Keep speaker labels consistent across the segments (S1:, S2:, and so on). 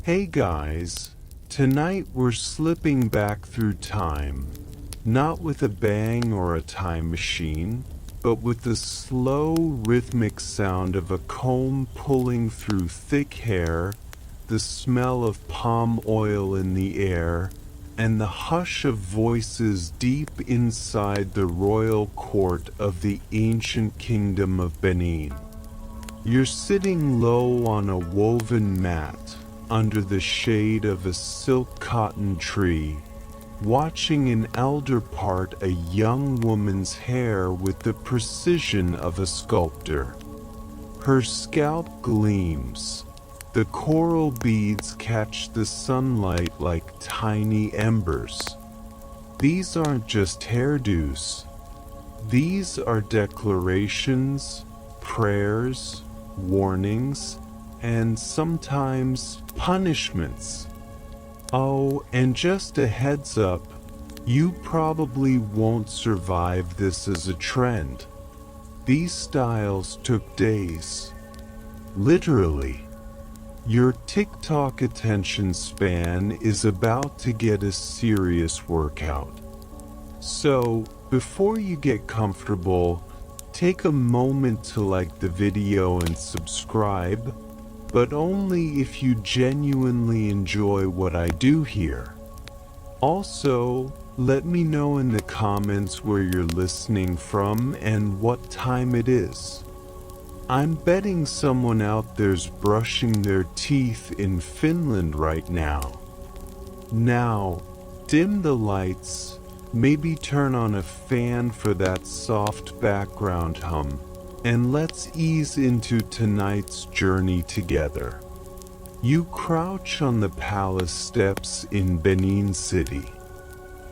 S1: Hey guys, tonight we're slipping back through time, not with a bang or a time machine, but with the slow, rhythmic sound of a comb pulling through thick hair, the smell of palm oil in the air, and the hush of voices deep inside the royal court of the ancient kingdom of Benin. You're sitting low on a woven mat, under the shade of a silk cotton tree, watching an elder part a young woman's hair with the precision of a sculptor. Her scalp gleams. The coral beads catch the sunlight like tiny embers. These aren't just hairdos. These are declarations, prayers, warnings, and sometimes punishments. Oh, and just a heads up, you probably won't survive this as a trend. These styles took days. Literally. Your TikTok attention span is about to get a serious workout. So, before you get comfortable, take a moment to like the video and subscribe, but only if you genuinely enjoy what I do here. Also, let me know in the comments where you're listening from and what time it is. I'm betting someone out there's brushing their teeth in Finland right now. Now, dim the lights, maybe turn on a fan for that soft background hum, and let's ease into tonight's journey together. You crouch on the palace steps in Benin City.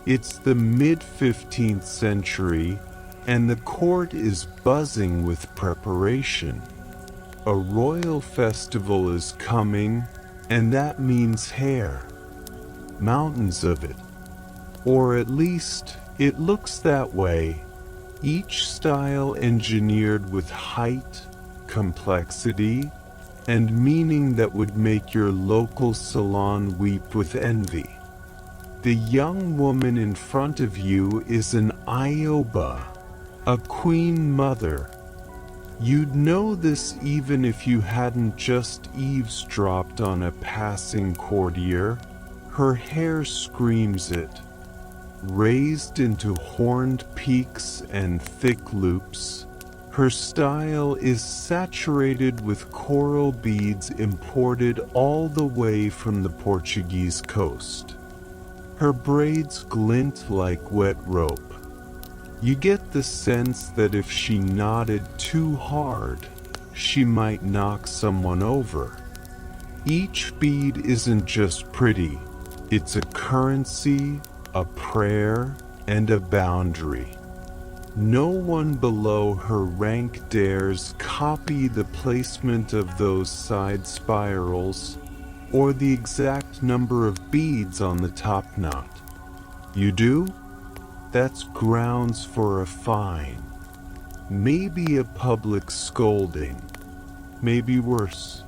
S1: It's the mid-15th century, and the court is buzzing with preparation. A royal festival is coming, and that means hair. Mountains of it. Or at least, it looks that way. Each style engineered with height, complexity, and meaning that would make your local salon weep with envy. The young woman in front of you is an Ioba, a queen mother. You'd know this even if you hadn't just eavesdropped on a passing courtier. Her hair screams it. Raised into horned peaks and thick loops, her style is saturated with coral beads imported all the way from the Portuguese coast. Her braids glint like wet rope. You get the sense that if she nodded too hard, she might knock someone over. Each bead isn't just pretty, it's a currency, a prayer, and a boundary. No one below her rank dares copy the placement of those side spirals or the exact number of beads on the top knot. You do? That's grounds for a fine. Maybe a public scolding. Maybe worse.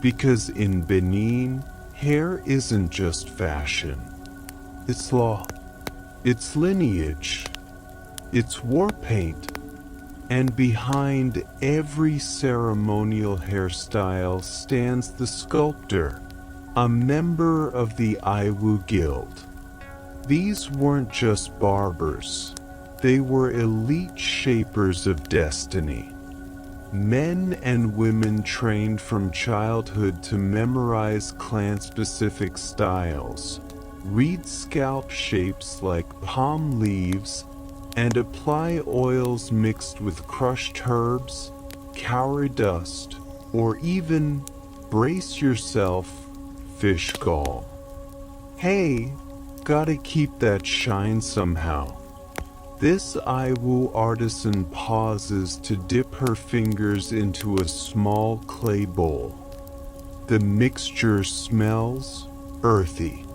S1: Because in Benin, hair isn't just fashion. It's law. It's lineage. It's war paint. And behind every ceremonial hairstyle stands the sculptor, a member of the Iwu Guild. These weren't just barbers. They were elite shapers of destiny. Men and women trained from childhood to memorize clan-specific styles, read scalp shapes like palm leaves, and apply oils mixed with crushed herbs, cowrie dust, or even, brace yourself, fish gall. Hey, gotta keep that shine somehow. This Iwu artisan pauses to dip her fingers into a small clay bowl. The mixture smells earthy,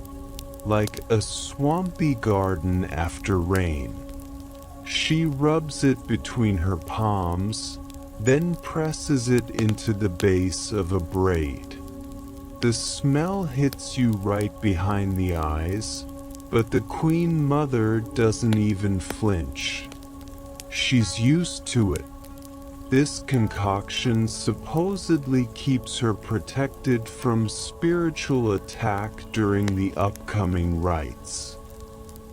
S1: like a swampy garden after rain. She rubs it between her palms, then presses it into the base of a braid. The smell hits you right behind the eyes, but the Queen Mother doesn't even flinch. She's used to it. This concoction supposedly keeps her protected from spiritual attack during the upcoming rites.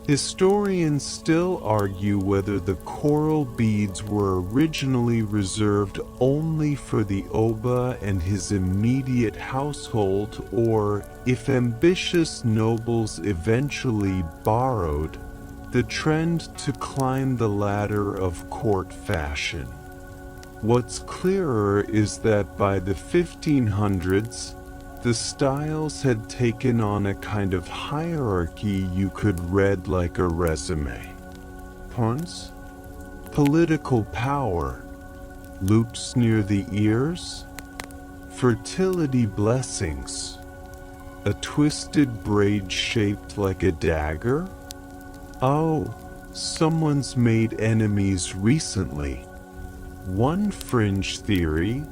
S1: Historians still argue whether the coral beads were originally reserved only for the Oba and his immediate household, or if ambitious nobles eventually borrowed the trend to climb the ladder of court fashion. What's clearer is that by the 1500s, the styles had taken on a kind of hierarchy you could read like a resume. Horns, political power, loops near the ears, fertility blessings, a twisted braid shaped like a dagger. Oh, someone's made enemies recently. One fringe theory,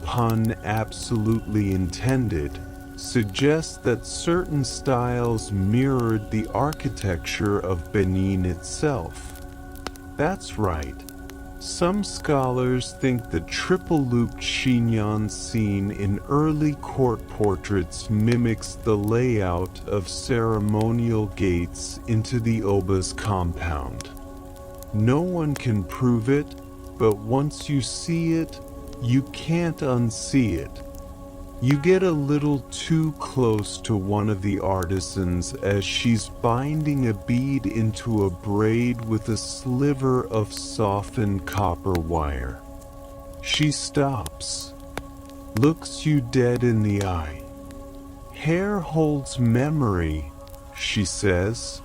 S1: pun absolutely intended, suggests that certain styles mirrored the architecture of Benin itself. That's right. Some scholars think the triple-looped chignon seen in early court portraits mimics the layout of ceremonial gates into the Oba's compound. No one can prove it, but once you see it, you can't unsee it. You get a little too close to one of the artisans as she's binding a bead into a braid with a sliver of softened copper wire. She stops, looks you dead in the eye. "Hair holds memory," she says.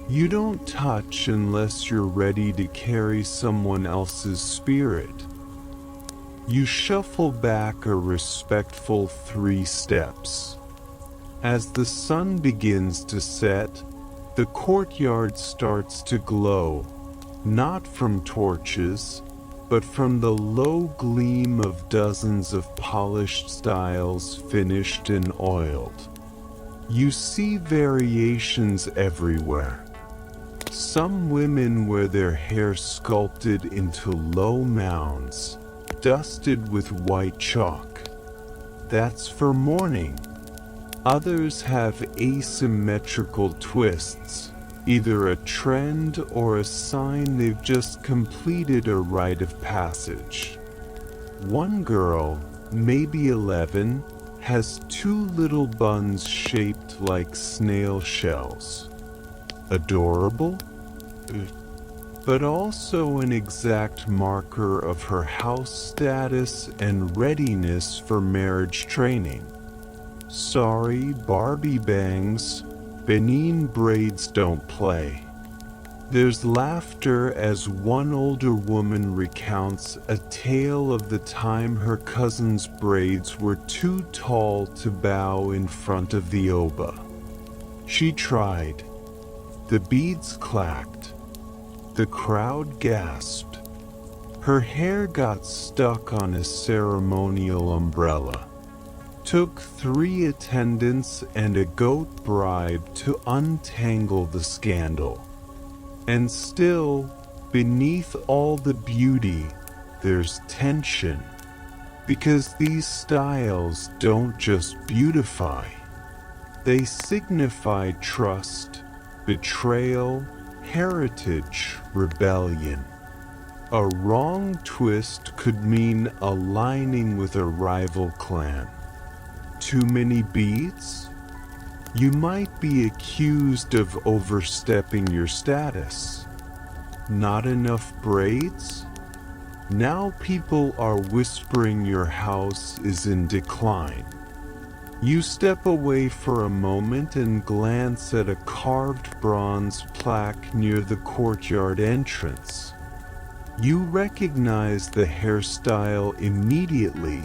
S1: "You don't touch unless you're ready to carry someone else's spirit." You shuffle back a respectful 3 steps. As the sun begins to set, the courtyard starts to glow, not from torches, but from the low gleam of dozens of polished styles finished and oiled. You see variations everywhere. Some women wear their hair sculpted into low mounds, dusted with white chalk. That's for mourning. Others have asymmetrical twists, either a trend or a sign they've just completed a rite of passage. One girl, maybe 11, has 2 little buns shaped like snail shells. Adorable, but also an exact marker of her house status and readiness for marriage training. Sorry, Barbie bangs, Benin braids don't play. There's laughter as one older woman recounts a tale of the time her cousin's braids were too tall to bow in front of the Oba. She tried. The beads clacked. The crowd gasped. Her hair got stuck on a ceremonial umbrella. Took 3 attendants and a goat bribe to untangle the scandal. And still, beneath all the beauty, there's tension. Because these styles don't just beautify. They signify trust, betrayal, heritage, rebellion. A wrong twist could mean aligning with a rival clan. Too many beads? You might be accused of overstepping your status. Not enough braids? Now people are whispering your house is in decline. You step away for a moment and glance at a carved bronze plaque near the courtyard entrance. You recognize the hairstyle immediately,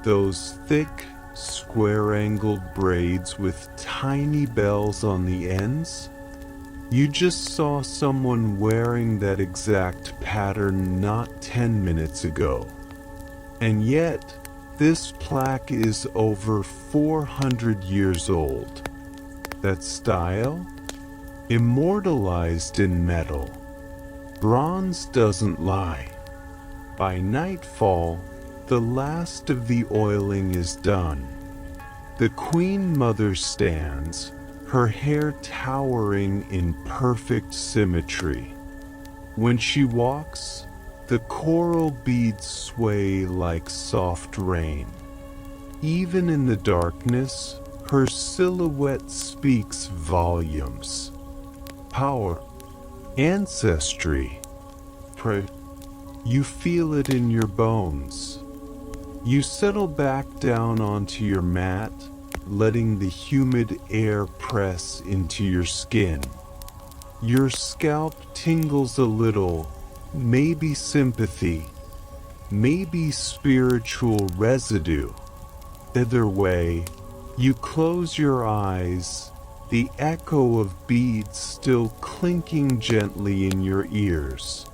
S1: those thick, square-angled braids with tiny bells on the ends. You just saw someone wearing that exact pattern not 10 minutes ago. And yet, This plaque is over 400 years old. That style? Immortalized in metal. Bronze doesn't lie. By nightfall, the last of the oiling is done. The Queen Mother stands, her hair towering in perfect symmetry. When she walks, the coral beads sway like soft rain. Even in the darkness, her silhouette speaks volumes. Power, ancestry, you feel it in your bones. You settle back down onto your mat, letting the humid air press into your skin. Your scalp tingles a little, maybe sympathy, maybe spiritual residue. Either way, you close your eyes, the echo of beads still clinking gently in your ears.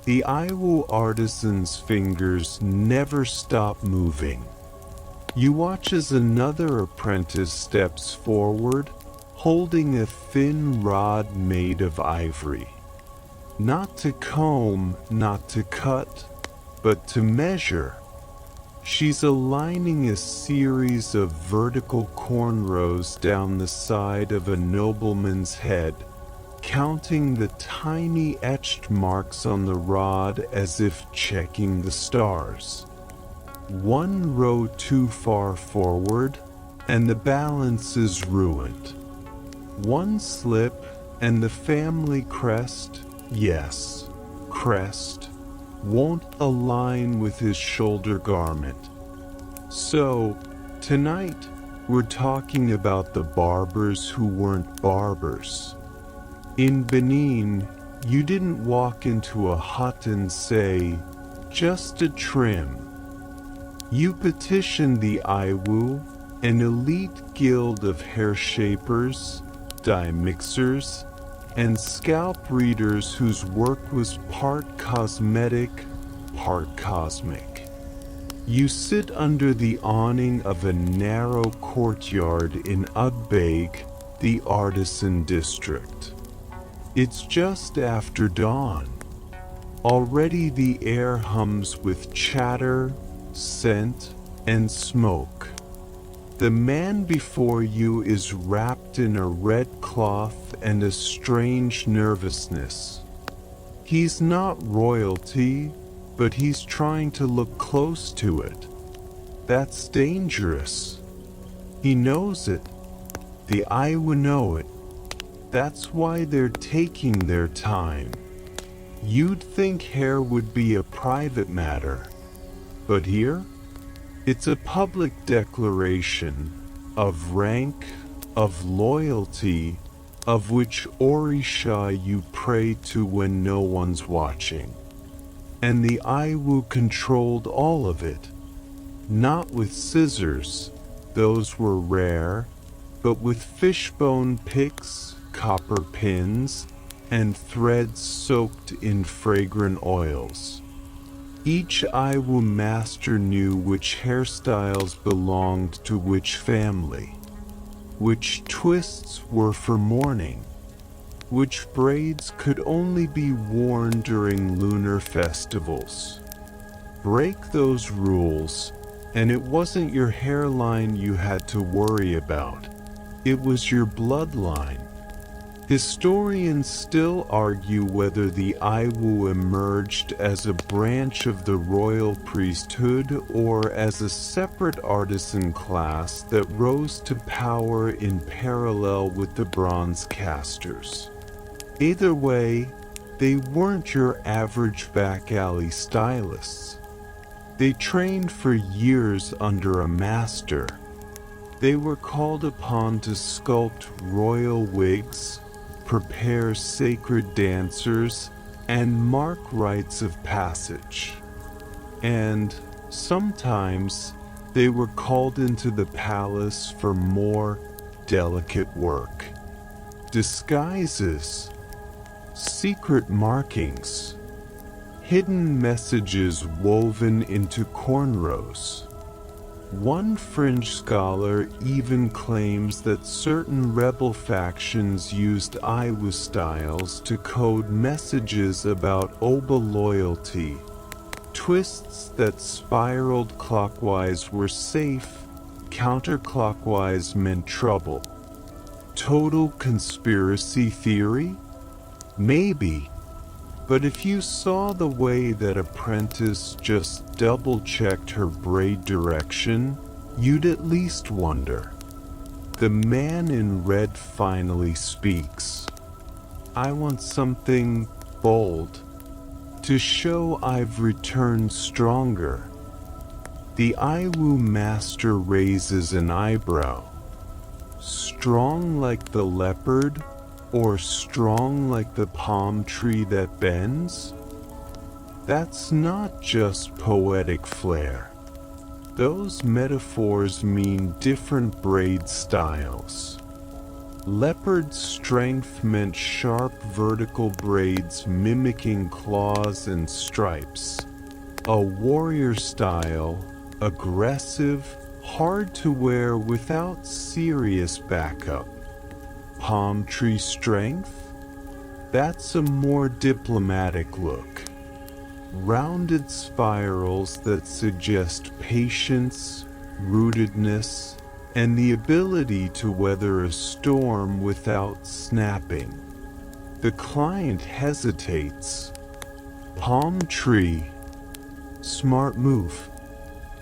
S1: The Iwu artisan's fingers never stop moving. You watch as another apprentice steps forward, holding a thin rod made of ivory. Not to comb, not to cut, but to measure. She's aligning a series of vertical cornrows down the side of a nobleman's head, counting the tiny etched marks on the rod as if checking the stars. One row too far forward, and the balance is ruined. One slip, and the family crest, yes, crest, won't align with his shoulder garment. So, tonight, we're talking about the barbers who weren't barbers. In Benin, you didn't walk into a hut and say, just a trim. You petitioned the Iwu, an elite guild of hair shapers, dye mixers, and scalp readers whose work was part cosmetic, part cosmic. You sit under the awning of a narrow courtyard in Ugbeig, the artisan district. It's just after dawn. Already the air hums with chatter, scent, and smoke. The man before you is wrapped in a red cloth and a strange nervousness. He's not royalty, but he's trying to look close to it. That's dangerous. He knows it. The Iwu know it. That's why they're taking their time. You'd think hair would be a private matter, but here, it's a public declaration of rank, of loyalty, of which Orisha you pray to when no one's watching. And the Iwu controlled all of it, not with scissors, those were rare, but with fishbone picks, copper pins, and threads soaked in fragrant oils. Each Iwu master knew which hairstyles belonged to which family, which twists were for mourning, which braids could only be worn during lunar festivals. Break those rules, and it wasn't your hairline you had to worry about. It was your bloodline. Historians still argue whether the Iwu emerged as a branch of the royal priesthood or as a separate artisan class that rose to power in parallel with the bronze casters. Either way, they weren't your average back alley stylists. They trained for years under a master. They were called upon to sculpt royal wigs, prepare sacred dancers, and mark rites of passage. And sometimes they were called into the palace for more delicate work. Disguises, secret markings, hidden messages woven into cornrows. One fringe scholar even claims that certain rebel factions used Hairstyles to code messages about Oba loyalty. Twists that spiraled clockwise were safe, counterclockwise meant trouble. Total conspiracy theory? Maybe. But if you saw the way that apprentice just double-checked her braid direction, you'd at least wonder. The man in red finally speaks. I want something bold, to show I've returned stronger. The Iwu master raises an eyebrow. Strong like the leopard? Or strong like the palm tree that bends? That's not just poetic flair. Those metaphors mean different braid styles. Leopard strength meant sharp vertical braids mimicking claws and stripes. A warrior style, aggressive, hard to wear without serious backup. Palm tree strength? That's a more diplomatic look. Rounded spirals that suggest patience, rootedness, and the ability to weather a storm without snapping. The client hesitates. Palm tree. Smart move.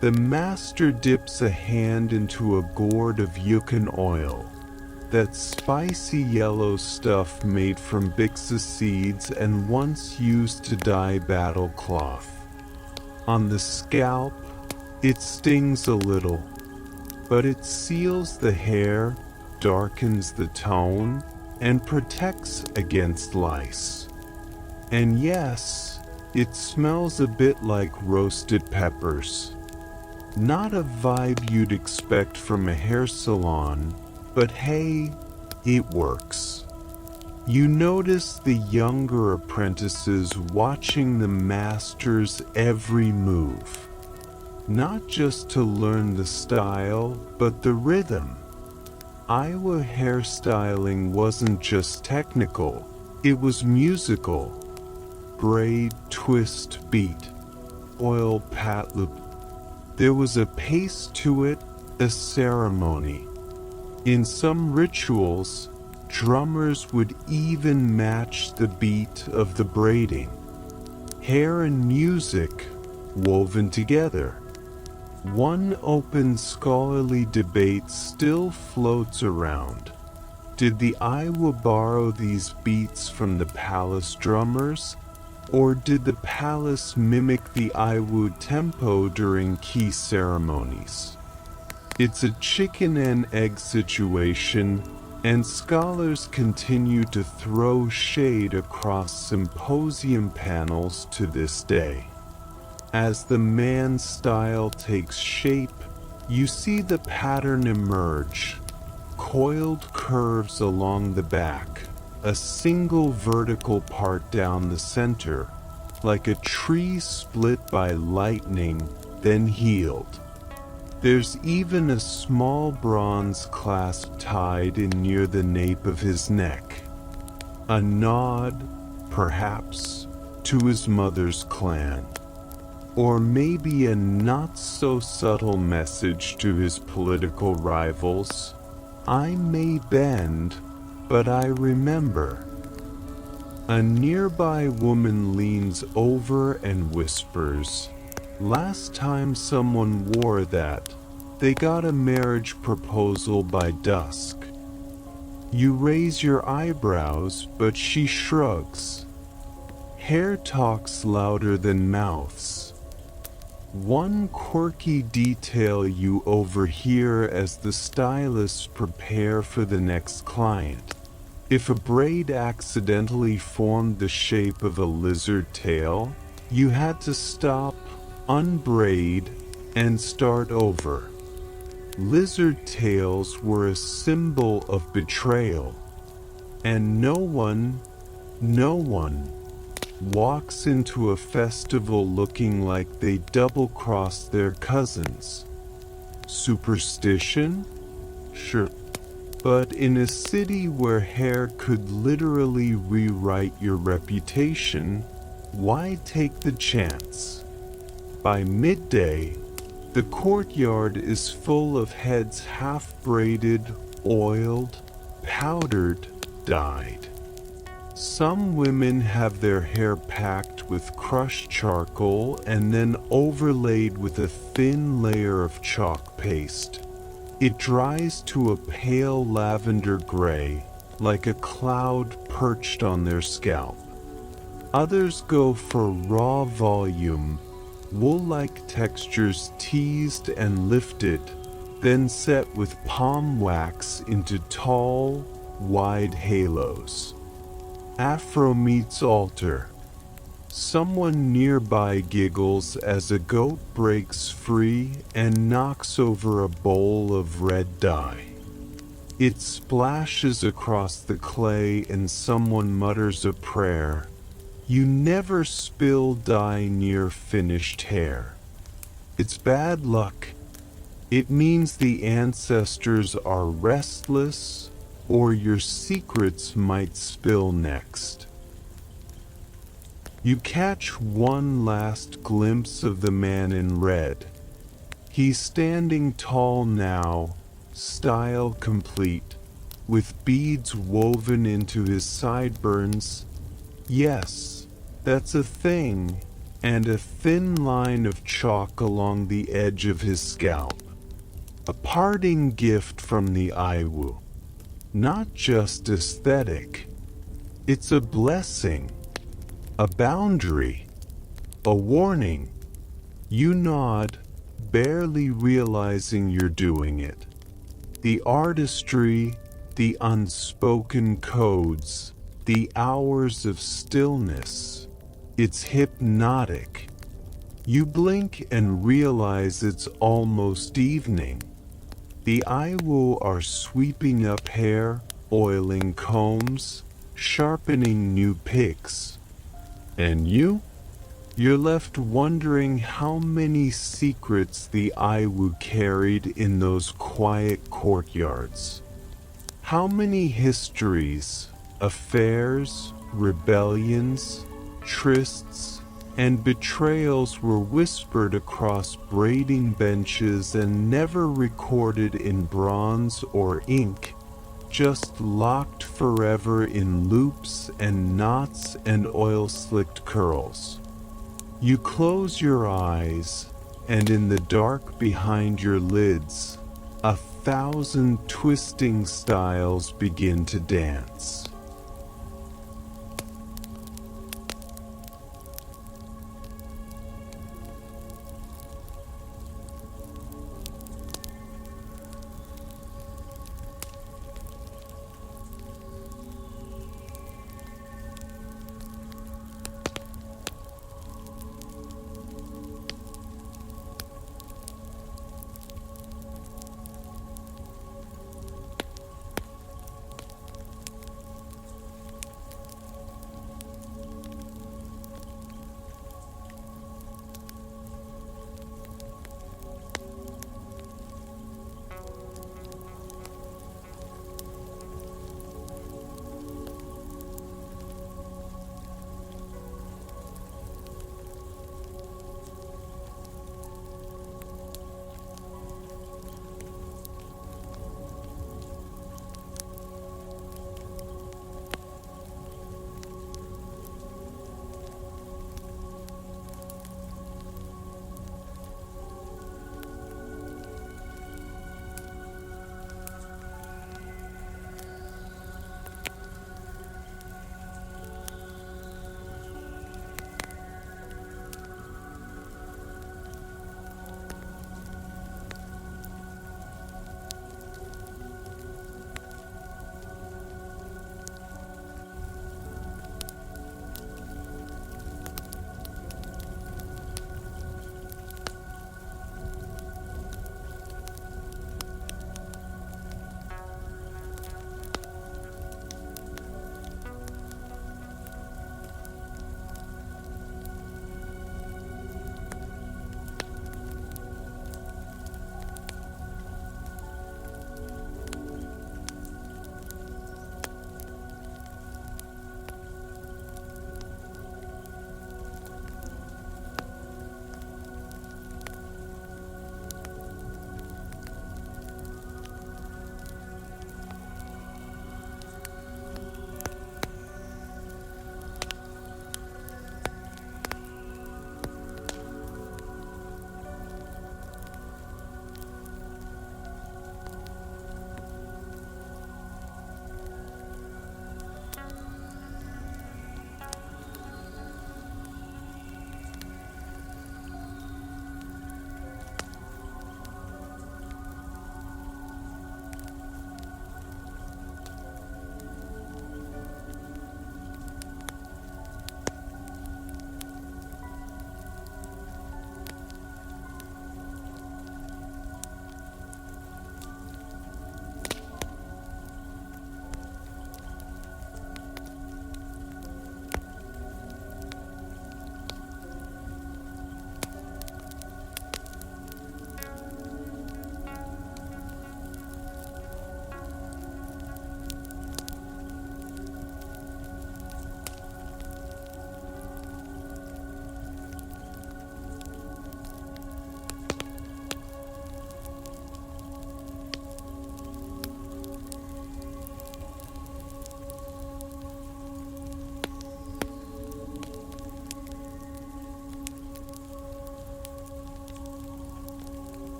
S1: The master dips a hand into a gourd of yuccan oil. That spicy yellow stuff made from bixa seeds and once used to dye battle cloth. On the scalp, it stings a little, but it seals the hair, darkens the tone, and protects against lice. And yes, it smells a bit like roasted peppers. Not a vibe you'd expect from a hair salon, but hey, it works. You notice the younger apprentices watching the master's every move. Not just to learn the style, but the rhythm. Iowa hairstyling wasn't just technical, it was musical. Braid, twist, beat, oil, pat, loop. There was a pace to it, a ceremony. In some rituals, drummers would even match the beat of the braiding. Hair and music woven together. One open scholarly debate still floats around. Did the Iowa borrow these beats from the palace drummers, or did the palace mimic the Iowa tempo during key ceremonies? It's a chicken and egg situation, and scholars continue to throw shade across symposium panels to this day. As the man's style takes shape, you see the pattern emerge. Coiled curves along the back, a single vertical part down the center, like a tree split by lightning, then healed. There's even a small bronze clasp tied in near the nape of his neck. A nod, perhaps, to his mother's clan. Or maybe a not-so-subtle message to his political rivals. I may bend, but I remember. A nearby woman leans over and whispers, "Last time someone wore that, they got a marriage proposal by dusk." You raise your eyebrows, but she shrugs. Hair talks louder than mouths. One quirky detail you overhear as the stylists prepare for the next client. If a braid accidentally formed the shape of a lizard tail, you had to stop, unbraid, and start over. Lizard tails were a symbol of betrayal, and no one walks into a festival looking like they double-crossed their cousins. Superstition? Sure. But in a city where hair could literally rewrite your reputation, why take the chance? By midday, the courtyard is full of heads half-braided, oiled, powdered, dyed. Some women have their hair packed with crushed charcoal and then overlaid with a thin layer of chalk paste. It dries to a pale lavender gray, like a cloud perched on their scalp. Others go for raw volume, wool-like textures teased and lifted, then set with palm wax into tall, wide halos. Afro meets altar. Someone nearby giggles as a goat breaks free and knocks over a bowl of red dye. It splashes across the clay and someone mutters a prayer. You never spill dye near finished hair. It's bad luck. It means the ancestors are restless, or your secrets might spill next. You catch one last glimpse of the man in red. He's standing tall now, style complete, with beads woven into his sideburns. Yes, that's a thing, and a thin line of chalk along the edge of his scalp. A parting gift from the Iwu. Not just aesthetic. It's a blessing, a boundary, a warning. You nod, barely realizing you're doing it. The artistry, the unspoken codes, the hours of stillness. It's hypnotic. You blink and realize it's almost evening. The Iwu are sweeping up hair, oiling combs, sharpening new picks. And you're left wondering how many secrets the Iwu carried in those quiet courtyards. How many histories, affairs, rebellions, trysts, and betrayals were whispered across braiding benches and never recorded in bronze or ink, just locked forever in loops and knots and oil-slicked curls. You close your eyes, and in the dark behind your lids, 1,000 twisting styles begin to dance.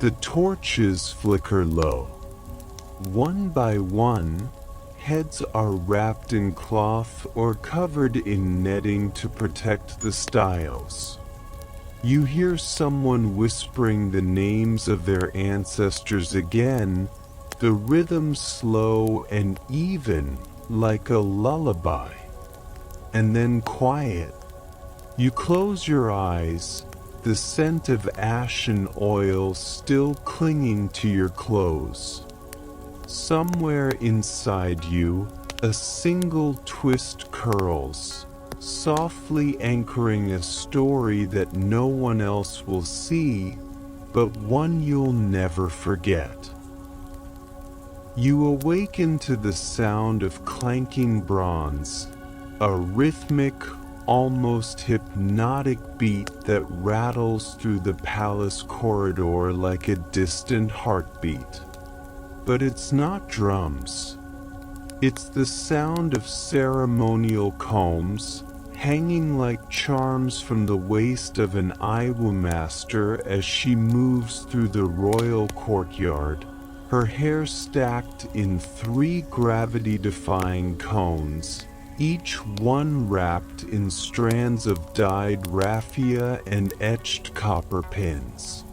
S1: The torches flicker low. One by one, heads are wrapped in cloth or covered in netting to protect the styles. You hear someone whispering the names of their ancestors again, the rhythm slow and even, like a lullaby. And then quiet. You close your eyes, the scent of ashen oil still clinging to your clothes. Somewhere inside you, a single twist curls, softly anchoring a story that no one else will see, but one you'll never forget. You awaken to the sound of clanking bronze, a rhythmic, almost hypnotic beat that rattles through the palace corridor like a distant heartbeat. But it's not drums. It's the sound of ceremonial combs, hanging like charms from the waist of an Iwu master as she moves through the royal courtyard, her hair stacked in 3 gravity-defying cones, each one wrapped in strands of dyed raffia and etched copper pins.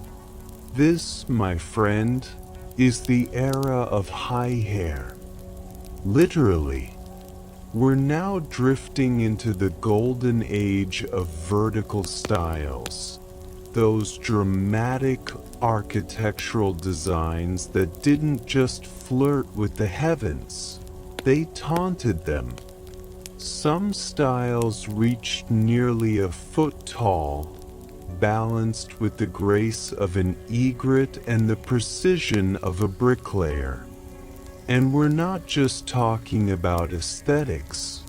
S1: This, my friend, is the era of high hair. Literally, we're now drifting into the golden age of vertical styles, those dramatic architectural designs that didn't just flirt with the heavens, they taunted them. Some styles reached nearly a foot tall, balanced with the grace of an egret and the precision of a bricklayer. And we're not just talking about aesthetics.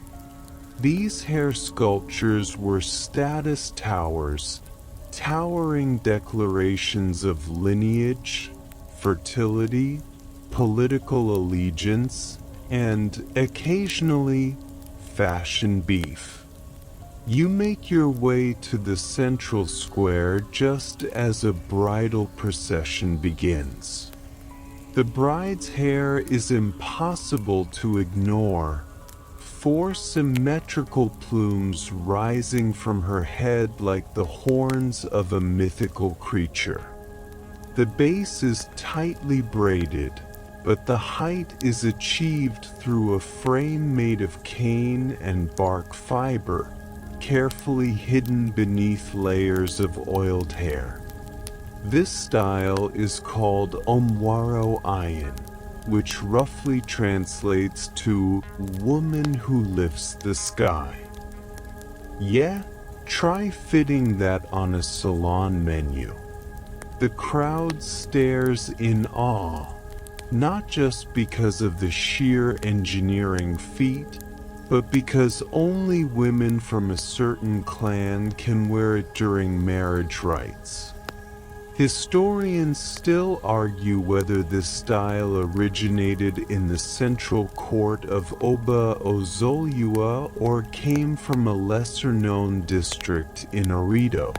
S1: These hair sculptures were status towers, towering declarations of lineage, fertility, political allegiance, and, occasionally, fashion beef. You make your way to the central square just as a bridal procession begins. The bride's hair is impossible to ignore, 4 symmetrical plumes rising from her head like the horns of a mythical creature. The base is tightly braided, but the height is achieved through a frame made of cane and bark fiber, carefully hidden beneath layers of oiled hair. This style is called Omwaro Ayin, which roughly translates to woman who lifts the sky. Yeah, try fitting that on a salon menu. The crowd stares in awe, not just because of the sheer engineering feat, but because only women from a certain clan can wear it during marriage rites. Historians still argue whether this style originated in the central court of Oba Ozoliua or came from a lesser-known district in Orido.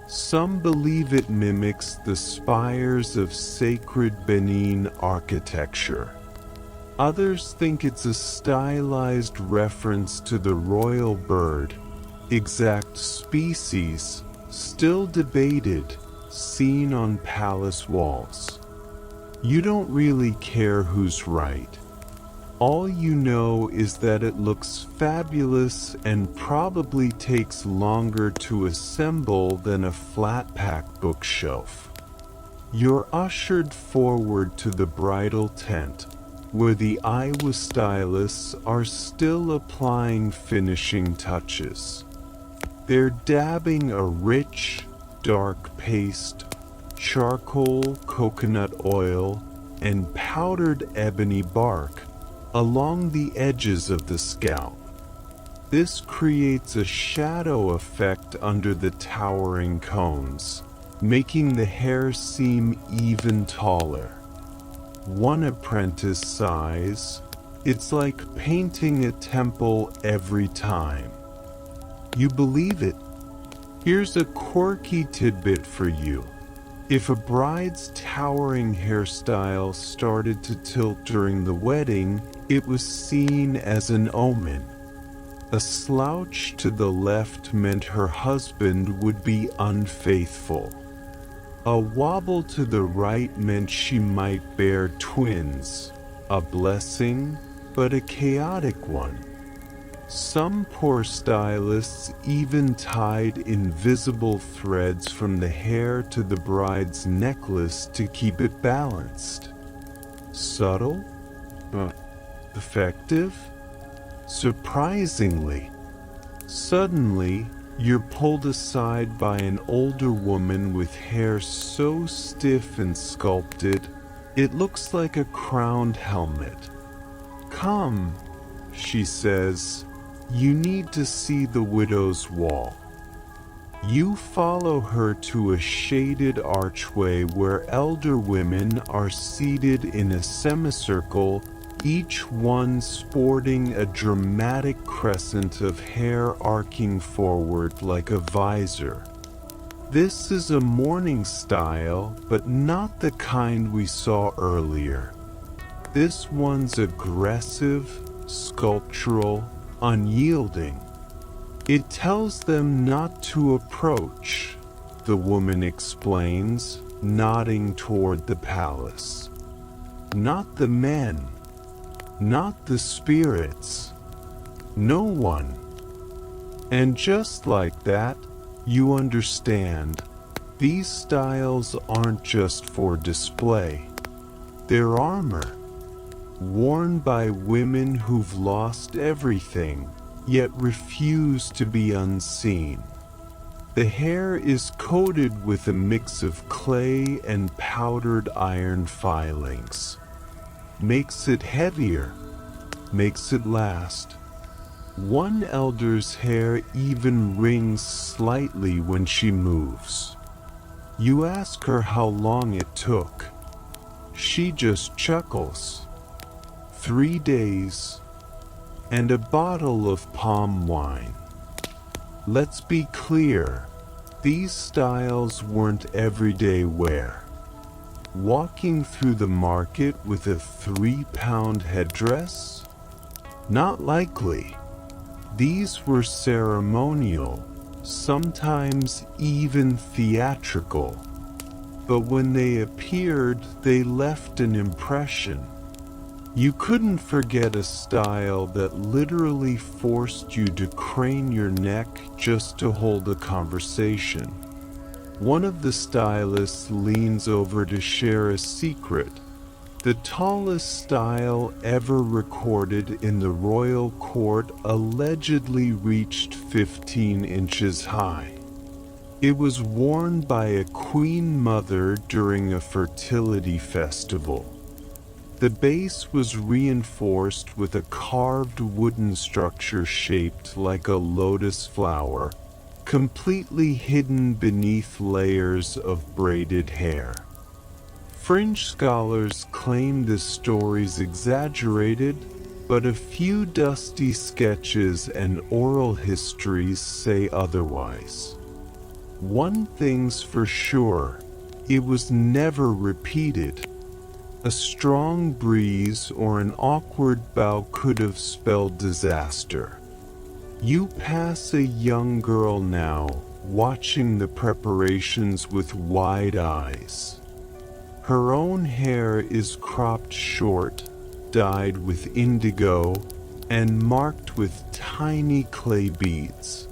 S1: Some believe it mimics the spires of sacred Benin architecture. Others think it's a stylized reference to the royal bird, exact species, still debated, seen on palace walls. You don't really care who's right. All you know is that it looks fabulous and probably takes longer to assemble than a flat-pack bookshelf. You're ushered forward to the bridal tent, where the Iowa stylists are still applying finishing touches. They're dabbing a rich, dark paste, charcoal, coconut oil, and powdered ebony bark along the edges of the scalp. This creates a shadow effect under the towering cones, making the hair seem even taller. One apprentice sighs, "It's like painting a temple every time." You believe it. Here's a quirky tidbit for you. If a bride's towering hairstyle started to tilt during the wedding, it was seen as an omen. A slouch to the left meant her husband would be unfaithful. A wobble to the right meant she might bear twins, a blessing, but a chaotic one. Some poor stylists even tied invisible threads from the hair to the bride's necklace to keep it balanced. Subtle? Effective? Surprisingly. Suddenly, you're pulled aside by an older woman with hair so stiff and sculpted, it looks like a crowned helmet. "Come," she says, "you need to see the widow's wall." You follow her to a shaded archway where elder women are seated in a semicircle, each one sporting a dramatic crescent of hair arcing forward like a visor. This is a mourning style, but not the kind we saw earlier. This one's aggressive, sculptural, unyielding. It tells them not to approach, the woman explains, nodding toward the palace. Not the men. Not the spirits. No one. And just like that, you understand, these styles aren't just for display. They're armor, worn by women who've lost everything, yet refuse to be unseen. The hair is coated with a mix of clay and powdered iron filings. Makes it heavier, makes it last. One elder's hair even rings slightly when she moves. You ask her how long it took. She just chuckles. 3 days, and a bottle of palm wine. Let's be clear, these styles weren't everyday wear. Walking through the market with a 3-pound headdress? Not likely. These were ceremonial, sometimes even theatrical. But when they appeared, they left an impression. You couldn't forget a style that literally forced you to crane your neck just to hold a conversation. One of the stylists leans over to share a secret. The tallest style ever recorded in the royal court allegedly reached 15 inches high. It was worn by a queen mother during a fertility festival. The base was reinforced with a carved wooden structure shaped like a lotus flower, completely hidden beneath layers of braided hair. Fringe scholars claim this story's exaggerated, but a few dusty sketches and oral histories say otherwise. One thing's for sure, it was never repeated. A strong breeze or an awkward bow could have spelled disaster. You pass a young girl now, watching the preparations with wide eyes. Her own hair is cropped short, dyed with indigo, and marked with tiny clay beads.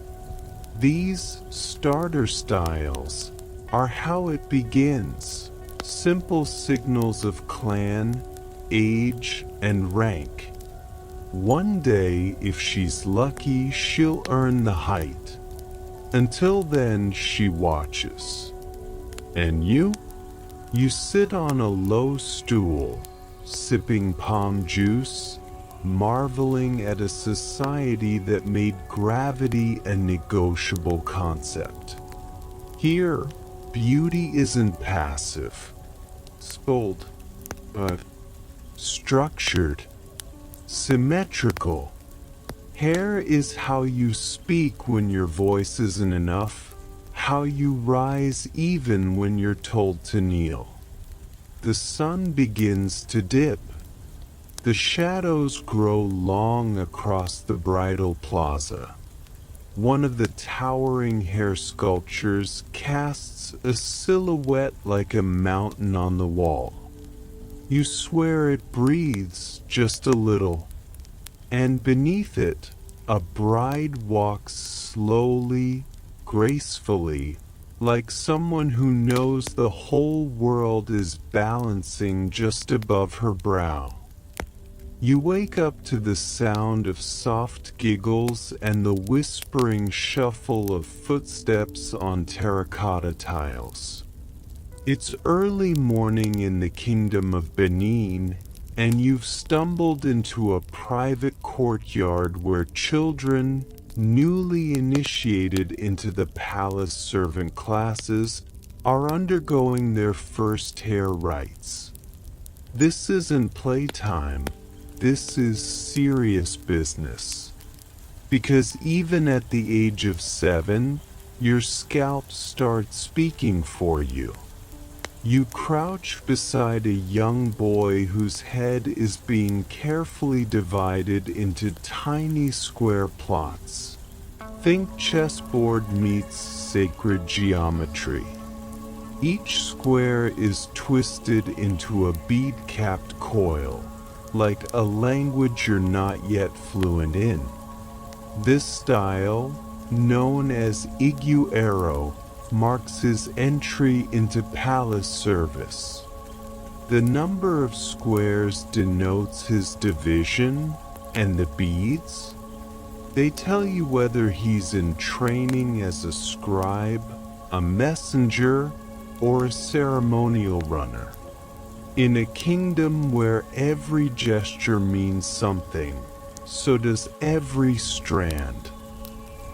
S1: These starter styles are how it begins. Simple signals of clan, age, and rank. One day, if she's lucky, she'll earn the height. Until then, she watches. And you? You sit on a low stool, sipping palm juice, marveling at a society that made gravity a negotiable concept. Here, beauty isn't passive. Bold, but structured, symmetrical. Hair is how you speak when your voice isn't enough, how you rise even when you're told to kneel. The sun begins to dip. The shadows grow long across the bridal plaza. One of the towering hair sculptures casts a silhouette like a mountain on the wall. You swear it breathes just a little, and beneath it, a bride walks slowly, gracefully, like someone who knows the whole world is balancing just above her brow. You wake up to the sound of soft giggles and the whispering shuffle of footsteps on terracotta tiles. It's early morning in the kingdom of Benin, and you've stumbled into a private courtyard where children, newly initiated into the palace servant classes, are undergoing their first hair rites. This isn't playtime. This is serious business. Because even at the age of 7, your scalp starts speaking for you. You crouch beside a young boy whose head is being carefully divided into tiny square plots. Think chessboard meets sacred geometry. Each square is twisted into a bead-capped coil, like a language you're not yet fluent in. This style, known as Iguero, marks his entry into palace service. The number of squares denotes his division, and the beads, they tell you whether he's in training as a scribe, a messenger, or a ceremonial runner. In a kingdom where every gesture means something, so does every strand.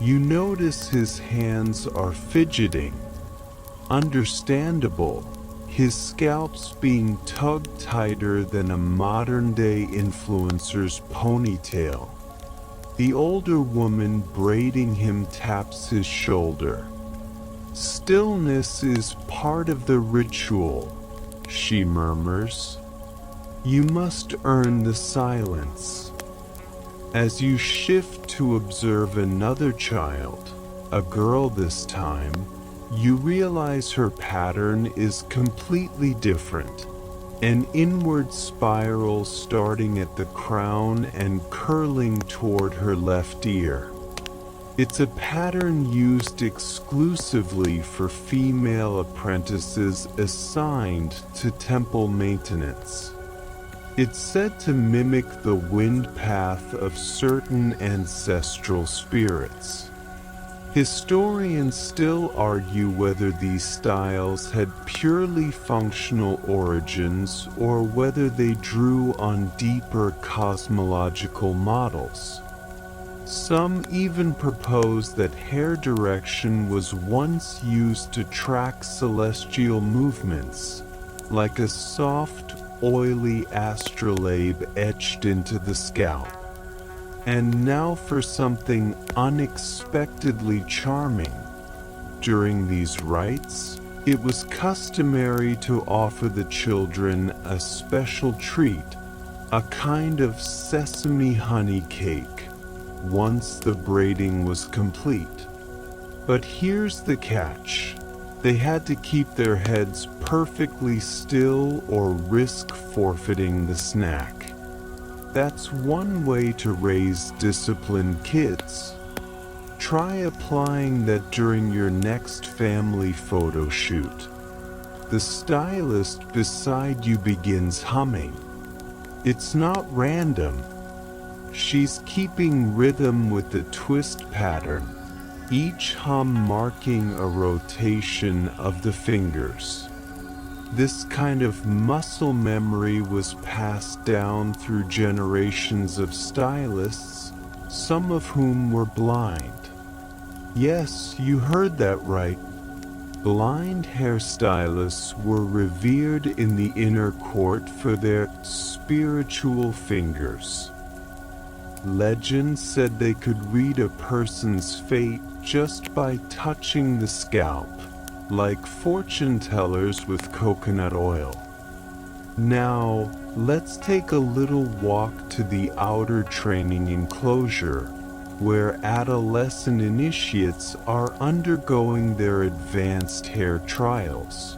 S1: You notice his hands are fidgeting. Understandable, his scalp's being tugged tighter than a modern-day influencer's ponytail. The older woman braiding him taps his shoulder. Stillness is part of the ritual, she murmurs. You must earn the silence. As you shift to observe another child, a girl this time, you realize her pattern is completely different. An inward spiral starting at the crown and curling toward her left ear. It's a pattern used exclusively for female apprentices assigned to temple maintenance. It's said to mimic the wind path of certain ancestral spirits. Historians still argue whether these styles had purely functional origins or whether they drew on deeper cosmological models. Some even propose that hair direction was once used to track celestial movements, like a soft, oily astrolabe etched into the scalp. And now for something unexpectedly charming. During these rites, it was customary to offer the children a special treat, a kind of sesame honey cake, once the braiding was complete. But here's the catch. They had to keep their heads perfectly still or risk forfeiting the snack. That's one way to raise disciplined kids. Try applying that during your next family photo shoot. The stylist beside you begins humming. It's not random. She's keeping rhythm with the twist pattern, each hum marking a rotation of the fingers. This kind of muscle memory was passed down through generations of stylists, some of whom were blind. Yes, you heard that right. Blind hairstylists were revered in the inner court for their spiritual fingers. Legend said they could read a person's fate just by touching the scalp, like fortune tellers with coconut oil. Now, let's take a little walk to the outer training enclosure, where adolescent initiates are undergoing their advanced hair trials.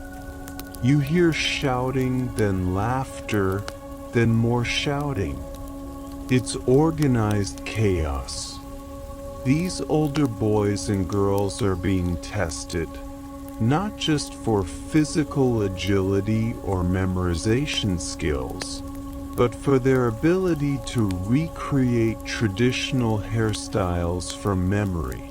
S1: You hear shouting, then laughter, then more shouting. It's organized chaos. These older boys and girls are being tested, not just for physical agility or memorization skills, but for their ability to recreate traditional hairstyles from memory.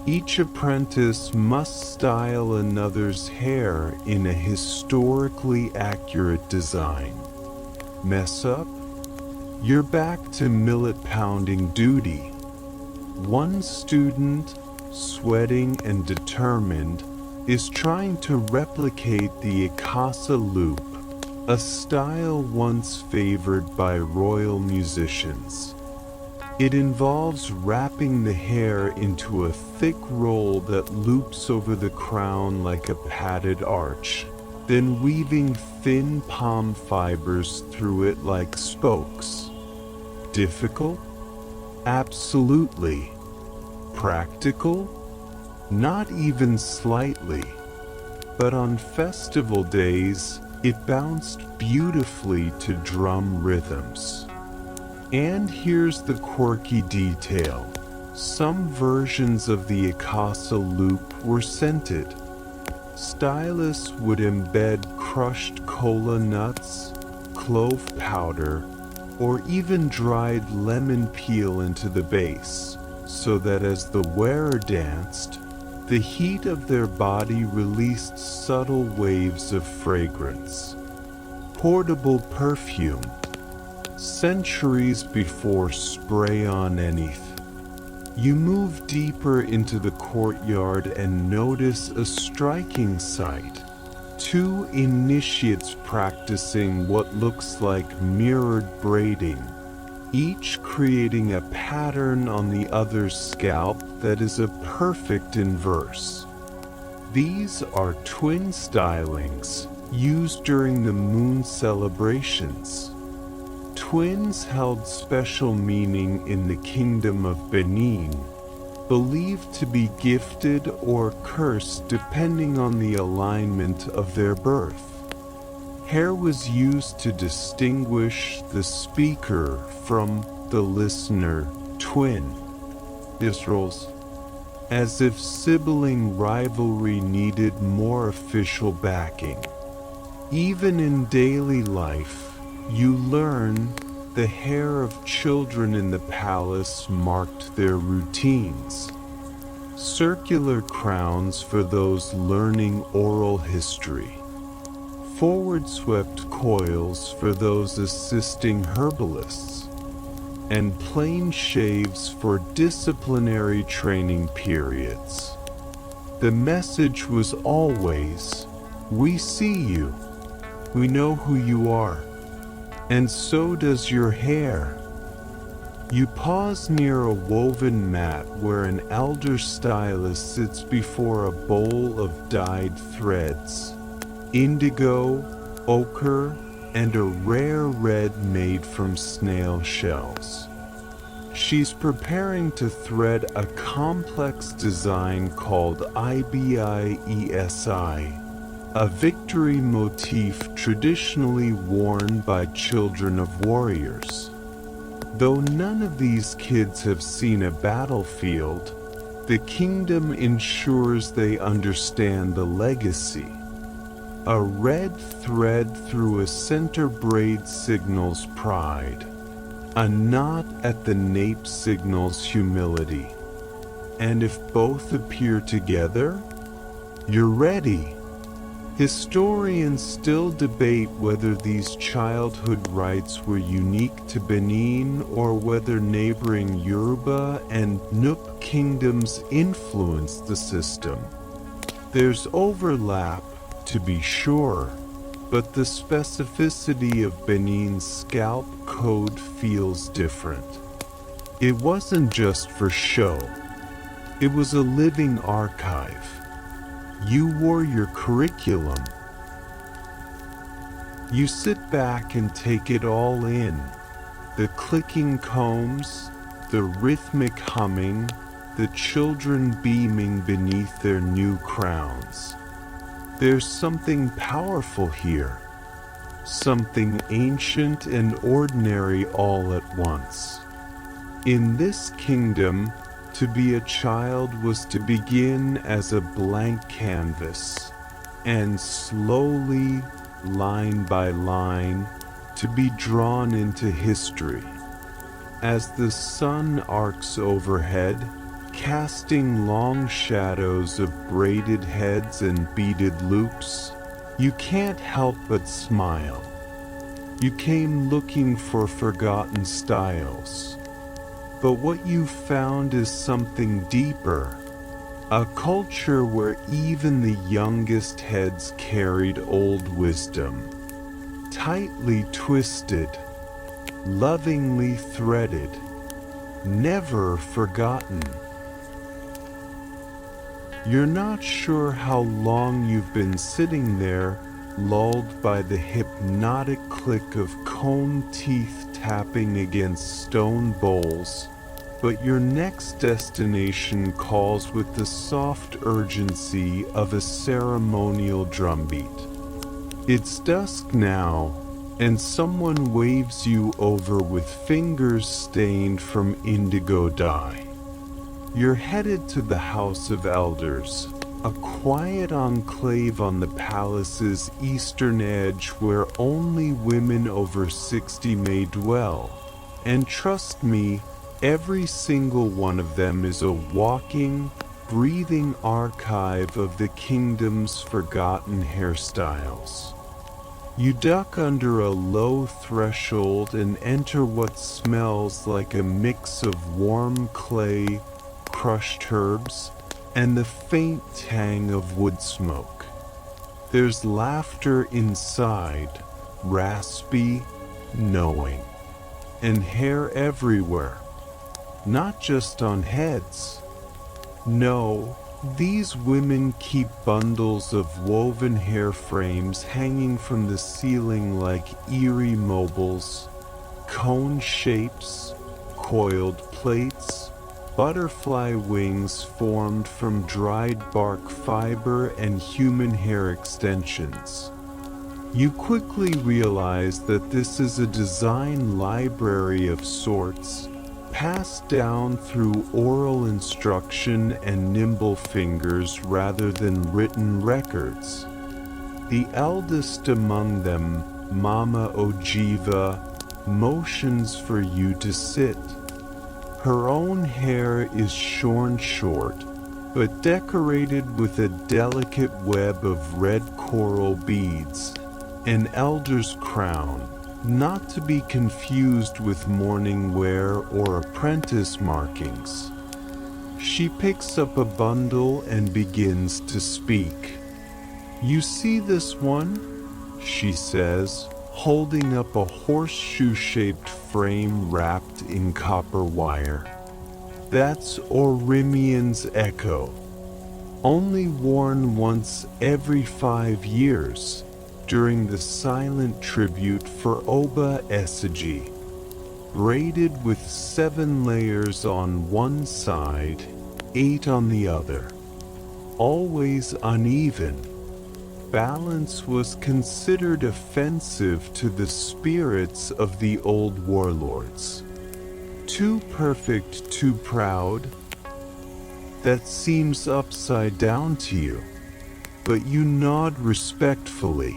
S1: Each apprentice must style another's hair in a historically accurate design. Mess up? You're back to millet pounding duty. One student, sweating and determined, is trying to replicate the Ikasa loop, a style once favored by royal musicians. It involves wrapping the hair into a thick roll that loops over the crown like a padded arch, then weaving thin palm fibers through it like spokes. Difficult? Absolutely. Practical? Not even slightly. But on festival days, it bounced beautifully to drum rhythms. And here's the quirky detail. Some versions of the Ikasa loop were scented. Stylists would embed crushed cola nuts, clove powder, or even dried lemon peel into the base, so that as the wearer danced, the heat of their body released subtle waves of fragrance. Portable perfume. Centuries before spray on anything. You move deeper into the courtyard and notice a striking sight. Two initiates practicing what looks like mirrored braiding, each creating a pattern on the other's scalp that is a perfect inverse. These are twin stylings used during the moon celebrations. Twins held special meaning in the kingdom of Benin, believed to be gifted or cursed depending on the alignment of their birth. Hair was used to distinguish the speaker from the listener, twin. Israel's, as if sibling rivalry needed more official backing. Even in daily life, you learn the hair of children in the palace marked their routines. Circular crowns for those learning oral history. Forward-swept coils for those assisting herbalists. And plain shaves for disciplinary training periods. The message was always, "We see you. We know who you are. And so does your hair." You pause near a woven mat where an elder stylist sits before a bowl of dyed threads. Indigo, ochre, and a rare red made from snail shells. She's preparing to thread a complex design called IBIESI, a victory motif traditionally worn by children of warriors. Though none of these kids have seen a battlefield, the kingdom ensures they understand the legacy. A red thread through a center braid signals pride. A knot at the nape signals humility. And if both appear together, you're ready. Historians still debate whether these childhood rites were unique to Benin or whether neighboring Yoruba and Nupe kingdoms influenced the system. There's overlap, to be sure, but the specificity of Benin's scalp code feels different. It wasn't just for show. It was a living archive. You wore your curriculum. You sit back and take it all in. The clicking combs, the rhythmic humming, the children beaming beneath their new crowns. There's something powerful here. Something ancient and ordinary all at once. In this kingdom, to be a child was to begin as a blank canvas, and slowly, line by line, to be drawn into history. As the sun arcs overhead, casting long shadows of braided heads and beaded loops, you can't help but smile. You came looking for forgotten styles. But what you found is something deeper. A culture where even the youngest heads carried old wisdom. Tightly twisted, lovingly threaded, never forgotten. You're not sure how long you've been sitting there, lulled by the hypnotic click of comb teeth tapping against stone bowls, but your next destination calls with the soft urgency of a ceremonial drumbeat. It's dusk now, and someone waves you over with fingers stained from indigo dye. You're headed to the House of Elders, a quiet enclave on the palace's eastern edge where only women over 60 may dwell. And trust me, every single one of them is a walking, breathing archive of the kingdom's forgotten hairstyles. You duck under a low threshold and enter what smells like a mix of warm clay, crushed herbs, and the faint tang of wood smoke. There's laughter inside, raspy, knowing, and hair everywhere, not just on heads. No, these women keep bundles of woven hair frames hanging from the ceiling like eerie mobiles, cone shapes, coiled plates, butterfly wings formed from dried bark fiber and human hair extensions. You quickly realize that this is a design library of sorts, passed down through oral instruction and nimble fingers rather than written records. The eldest among them, Mama Ojiva, motions for you to sit. Her own hair is shorn short, but decorated with a delicate web of red coral beads, an elder's crown, not to be confused with mourning wear or apprentice markings. She picks up a bundle and begins to speak. "You see this one?" she says, holding up a horseshoe-shaped frame wrapped in copper wire. "That's Orimian's echo. Only worn once every 5 years, during the silent tribute for Oba Esigi. Braided with 7 layers on one side, 8 on the other. Always uneven. Balance was considered offensive to the spirits of the old warlords. Too perfect, too proud. That seems upside down to you, but you nod respectfully.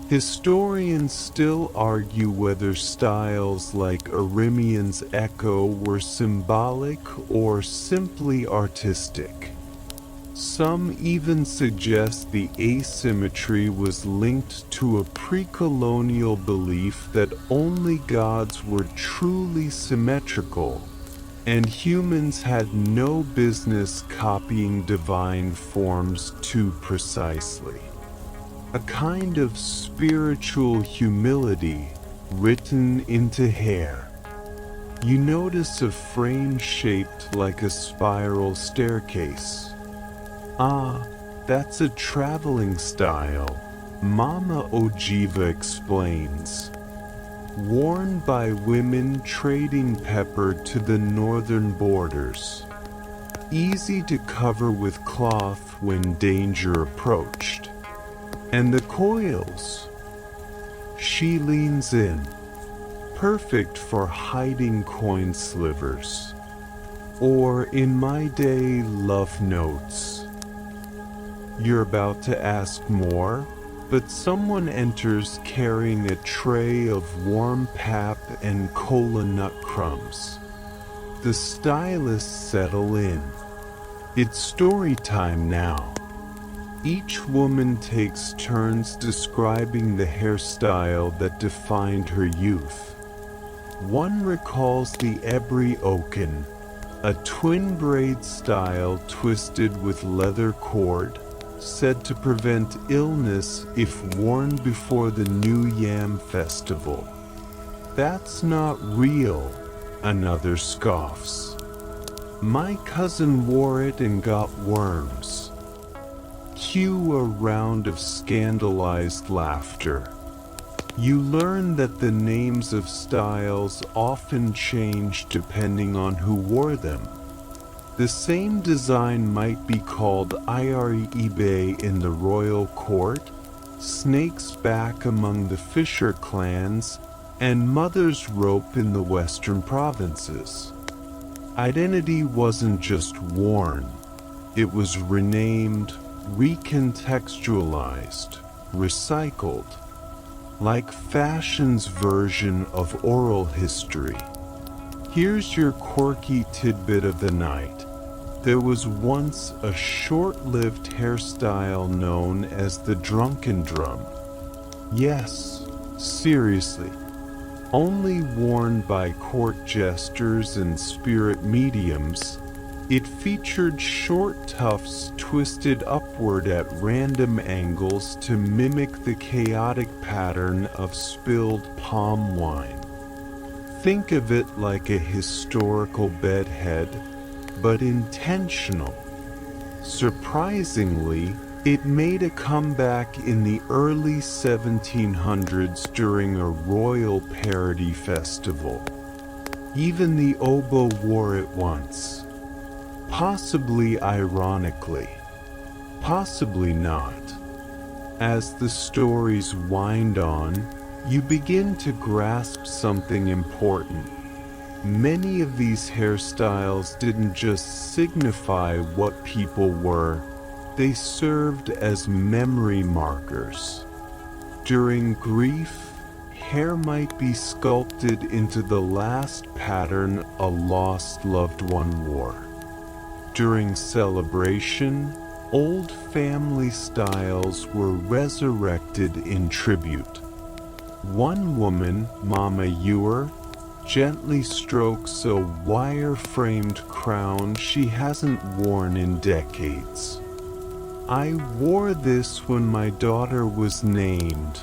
S1: Historians still argue whether styles like Orimian's echo were symbolic or simply artistic. Some even suggest the asymmetry was linked to a pre-colonial belief that only gods were truly symmetrical, and humans had no business copying divine forms too precisely. A kind of spiritual humility written into hair. You notice a frame shaped like a spiral staircase. Ah, that's a traveling style, Mama Ojiva explains. Worn by women trading pepper to the northern borders. Easy to cover with cloth when danger approached. And the coils? She leans in. Perfect for hiding coin slivers. Or in my day, love notes. You're about to ask more, but someone enters carrying a tray of warm pap and cola nut crumbs. The stylists settle in. It's story time now. Each woman takes turns describing the hairstyle that defined her youth. One recalls the Ebri Oken, a twin braid style twisted with leather cord, said to prevent illness if worn before the New Yam festival. That's not real, another scoffs. My cousin wore it and got worms. Cue a round of scandalized laughter. You learn that the names of styles often change depending on who wore them. The same design might be called Iaribe in the royal court, snake's back among the fisher clans, and mother's rope in the western provinces. Identity wasn't just worn, it was renamed, recontextualized, recycled. Like fashion's version of oral history. Here's your quirky tidbit of the night. There was once a short-lived hairstyle known as the drunken drum. Yes, seriously. Only worn by court jesters and spirit mediums, it featured short tufts twisted upward at random angles to mimic the chaotic pattern of spilled palm wine. Think of it like a historical bedhead, but intentional. Surprisingly, it made a comeback in the early 1700s during a royal parody festival. Even the oboe wore it once. Possibly ironically, possibly not. As the stories wind on, you begin to grasp something important. Many of these hairstyles didn't just signify what people were, they served as memory markers. During grief, hair might be sculpted into the last pattern a lost loved one wore. During celebration, old family styles were resurrected in tribute. One woman, Mama Ewer, gently strokes a wire-framed crown she hasn't worn in decades. I wore this when my daughter was named,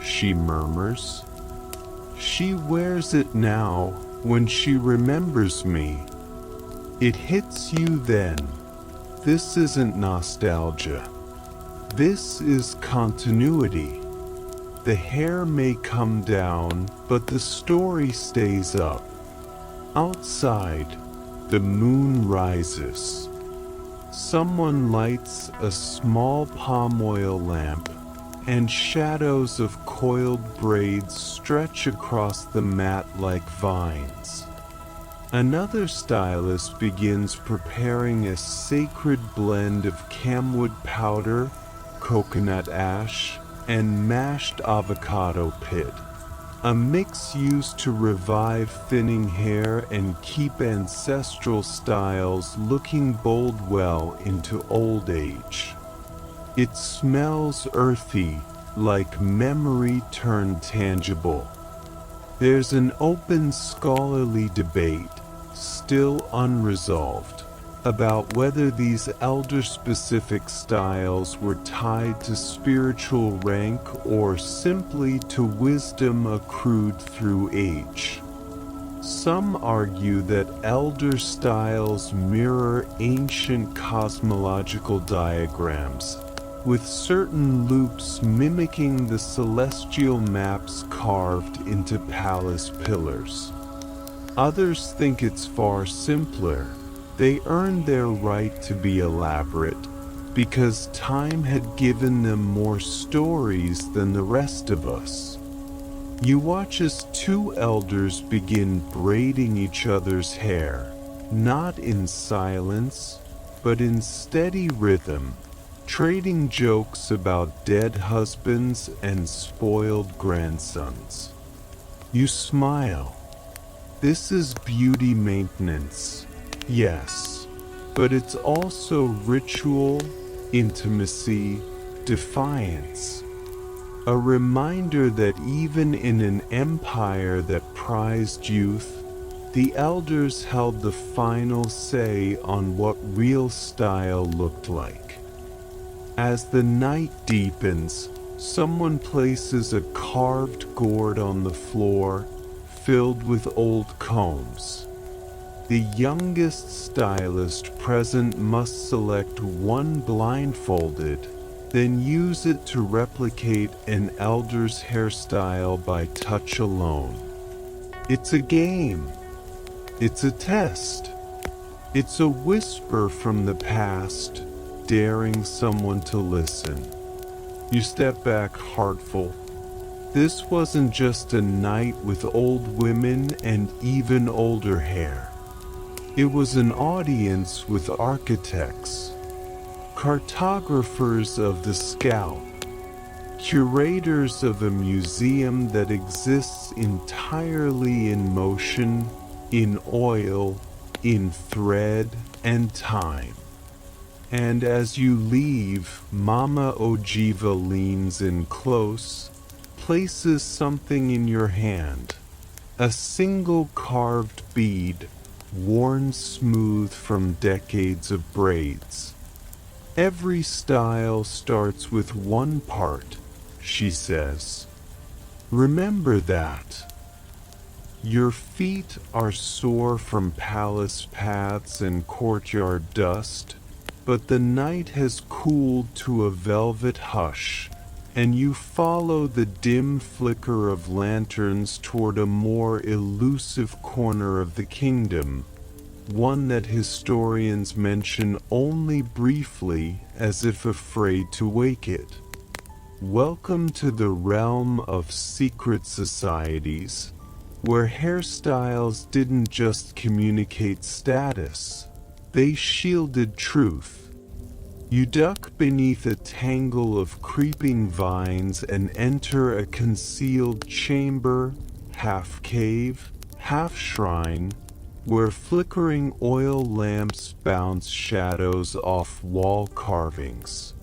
S1: she murmurs. She wears it now when she remembers me. It hits you then. This isn't nostalgia. This is continuity. The hair may come down, but the story stays up. Outside, the moon rises. Someone lights a small palm oil lamp, and shadows of coiled braids stretch across the mat like vines. Another stylist begins preparing a sacred blend of camwood powder, coconut ash, and mashed avocado pit, a mix used to revive thinning hair and keep ancestral styles looking bold well into old age. It smells earthy, like memory turned tangible. There's an open scholarly debate, still unresolved, about whether these elder-specific styles were tied to spiritual rank or simply to wisdom accrued through age. Some argue that elder styles mirror ancient cosmological diagrams, with certain loops mimicking the celestial maps carved into palace pillars. Others think it's far simpler. They earned their right to be elaborate because time had given them more stories than the rest of us. You watch as two elders begin braiding each other's hair, not in silence, but in steady rhythm, trading jokes about dead husbands and spoiled grandsons. You smile. This is beauty maintenance, yes, but it's also ritual, intimacy, defiance. A reminder that even in an empire that prized youth, the elders held the final say on what real style looked like. As the night deepens, someone places a carved gourd on the floor, filled with old combs. The youngest stylist present must select one blindfolded, then use it to replicate an elder's hairstyle by touch alone. It's a game. It's a test. It's a whisper from the past, daring someone to listen. You step back heartful. This wasn't just a night with old women and even older hair. It was an audience with architects, cartographers of the scalp, curators of a museum that exists entirely in motion, in oil, in thread and time. And as you leave, Mama Ojiva leans in close, places something in your hand, a single carved bead, worn smooth from decades of braids. Every style starts with one part, she says. Remember that. Your feet are sore from palace paths and courtyard dust, but the night has cooled to a velvet hush, and you follow the dim flicker of lanterns toward a more elusive corner of the kingdom, one that historians mention only briefly as if afraid to wake it. Welcome to the realm of secret societies, where hairstyles didn't just communicate status, they shielded truth. You duck beneath a tangle of creeping vines and enter a concealed chamber, half cave, half shrine, where flickering oil lamps bounce shadows off wall carvings.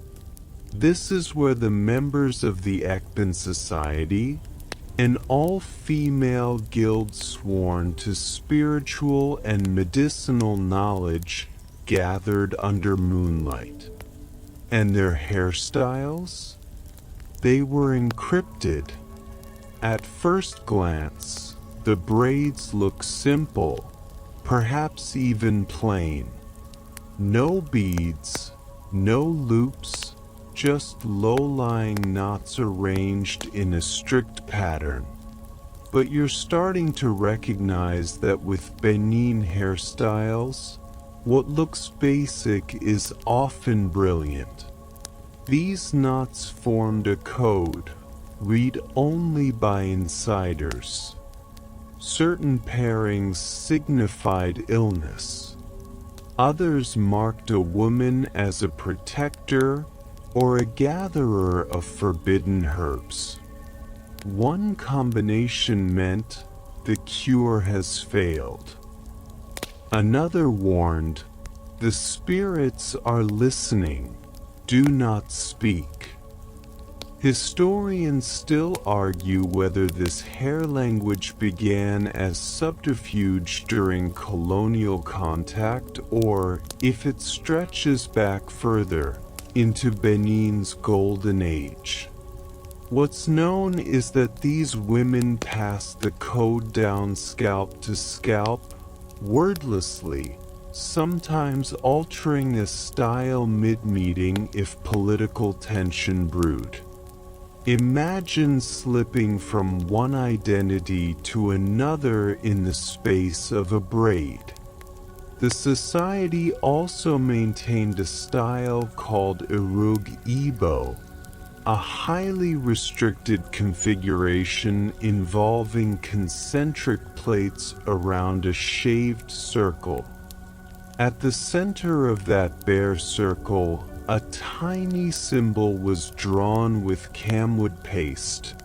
S1: This is where the members of the Ekban Society, an all-female guild sworn to spiritual and medicinal knowledge, gathered under moonlight. And their hairstyles? They were encrypted. At first glance, the braids look simple, perhaps even plain. No beads, no loops, just low-lying knots arranged in a strict pattern. But you're starting to recognize that with Benin hairstyles, what looks basic is often brilliant. These knots formed a code, read only by insiders. Certain pairings signified illness. Others marked a woman as a protector or a gatherer of forbidden herbs. One combination meant the cure has failed. Another warned, the spirits are listening, do not speak. Historians still argue whether this hair language began as subterfuge during colonial contact or if it stretches back further into Benin's golden age. What's known is that these women pass the code down scalp to scalp, wordlessly, sometimes altering a style mid-meeting if political tension brewed. Imagine slipping from one identity to another in the space of a braid. The society also maintained a style called Irug Igbo, a highly restricted configuration involving concentric plates around a shaved circle. At the center of that bare circle, a tiny symbol was drawn with camwood paste,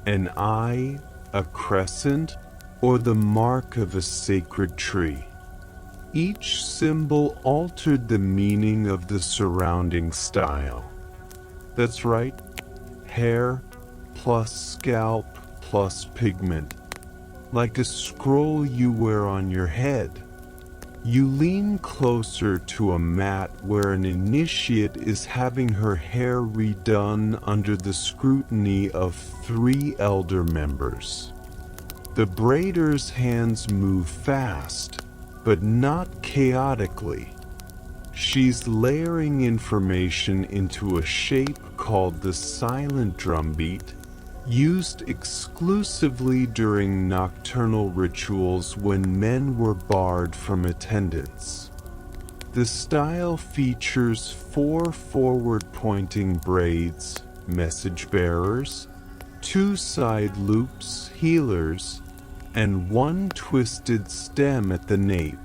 S1: an eye, a crescent, or the mark of a sacred tree. Each symbol altered the meaning of the surrounding style. That's right, hair plus scalp plus pigment, like a scroll you wear on your head. You lean closer to a mat where an initiate is having her hair redone under the scrutiny of 3 elder members. The braider's hands move fast, but not chaotically. She's layering information into a shape called the silent drumbeat, used exclusively during nocturnal rituals when men were barred from attendance. The style features 4 forward-pointing braids, message bearers, 2 side loops, healers, and 1 twisted stem at the nape,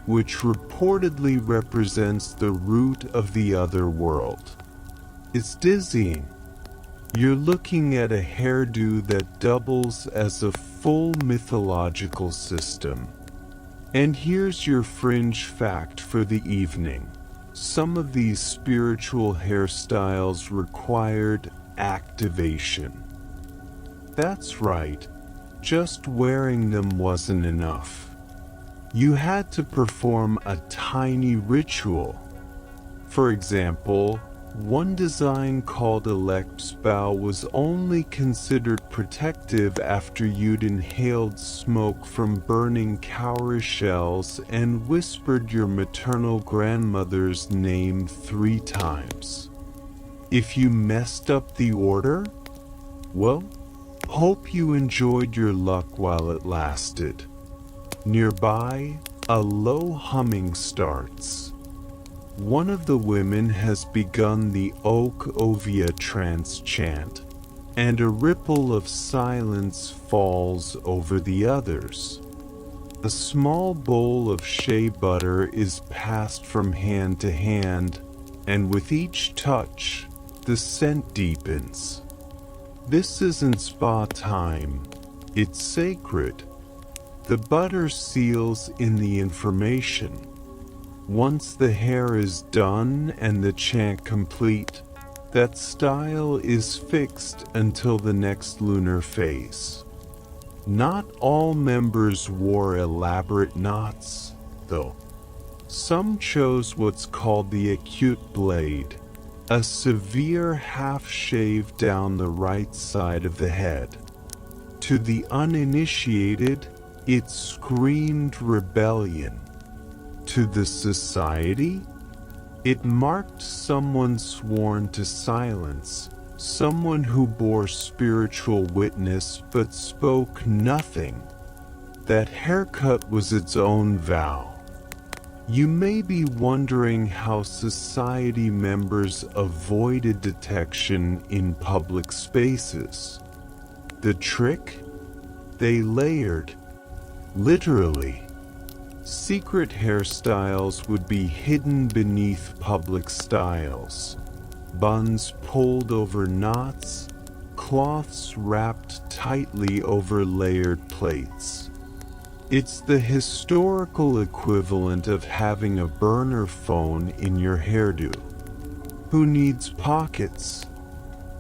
S1: which reportedly represents the root of the other world. It's dizzying. You're looking at a hairdo that doubles as a full mythological system. And here's your fringe fact for the evening. Some of these spiritual hairstyles required activation. That's right, just wearing them wasn't enough. You had to perform a tiny ritual. For example, one design called Elect's Bow was only considered protective after you'd inhaled smoke from burning cowrie shells and whispered your maternal grandmother's name 3 times. If you messed up the order, well, hope you enjoyed your luck while it lasted. Nearby, a low humming starts. One of the women has begun the Oak Ovia trance chant, and a ripple of silence falls over the others. A small bowl of shea butter is passed from hand to hand, and with each touch, the scent deepens. This isn't spa time, it's sacred. The butter seals in the information. Once the hair is done and the chant complete, that style is fixed until the next lunar phase. Not all members wore elaborate knots, though. Some chose what's called the acute blade, a severe half shave down the right side of the head. To the uninitiated, it screamed rebellion. To the society, it marked someone sworn to silence, someone who bore spiritual witness but spoke nothing. That haircut was its own vow. You may be wondering how society members avoided detection in public spaces. The trick? They layered. Literally. Secret hairstyles would be hidden beneath public styles. Buns pulled over knots, cloths wrapped tightly over layered plaits. It's the historical equivalent of having a burner phone in your hairdo. Who needs pockets?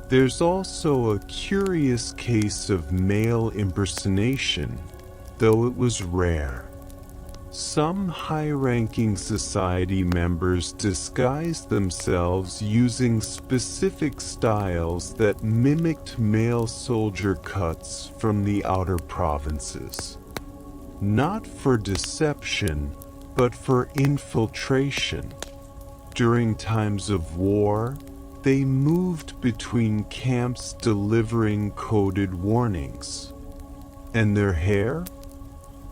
S1: There's also a curious case of male impersonation, though it was rare. Some high-ranking society members disguised themselves using specific styles that mimicked male soldier cuts from the outer provinces. Not for deception, but for infiltration. During times of war, they moved between camps delivering coded warnings. And their hair?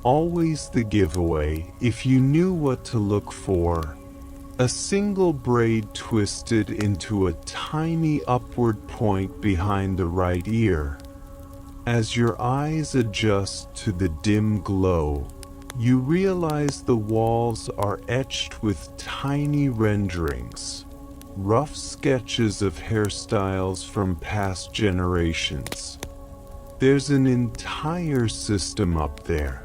S1: Always the giveaway if you knew what to look for. A single braid twisted into a tiny upward point behind the right ear. As your eyes adjust to the dim glow, you realize the walls are etched with tiny renderings, rough sketches of hairstyles from past generations. There's an entire system up there.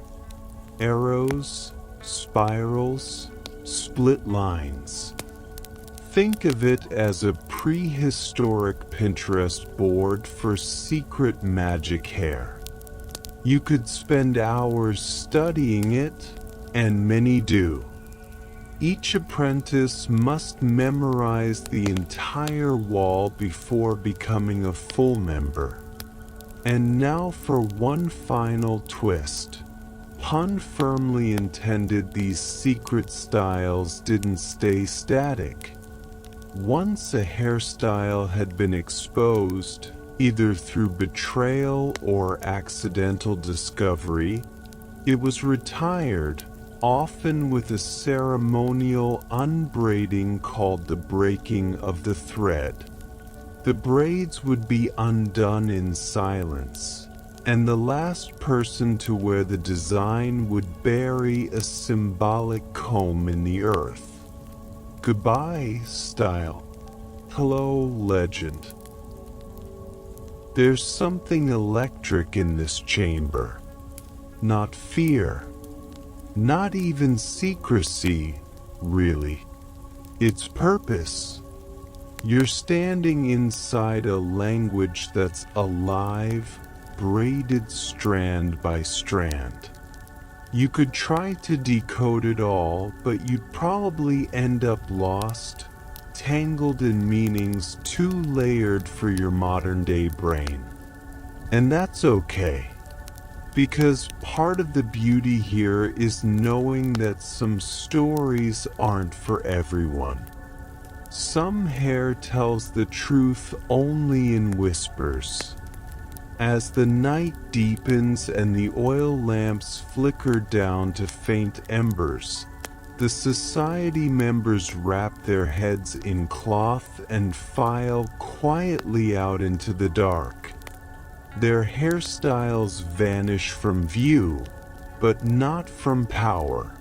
S1: Arrows, spirals, split lines. Think of it as a prehistoric Pinterest board for secret magic hair. You could spend hours studying it, and many do. Each apprentice must memorize the entire wall before becoming a full member. And now for one final twist. Pun firmly intended, these secret styles didn't stay static. Once a hairstyle had been exposed, either through betrayal or accidental discovery, it was retired, often with a ceremonial unbraiding called the breaking of the thread. The braids would be undone in silence, and the last person to wear the design would bury a symbolic comb in the earth. Goodbye, style. Hello, legend. There's something electric in this chamber. Not fear. Not even secrecy, really. It's purpose. You're standing inside a language that's alive, braided strand by strand. You could try to decode it all, but you'd probably end up lost, tangled in meanings too layered for your modern-day brain. And that's okay, because part of the beauty here is knowing that some stories aren't for everyone. Some hair tells the truth only in whispers. As the night deepens and the oil lamps flicker down to faint embers, the society members wrap their heads in cloth and file quietly out into the dark. Their hairstyles vanish from view, but not from power.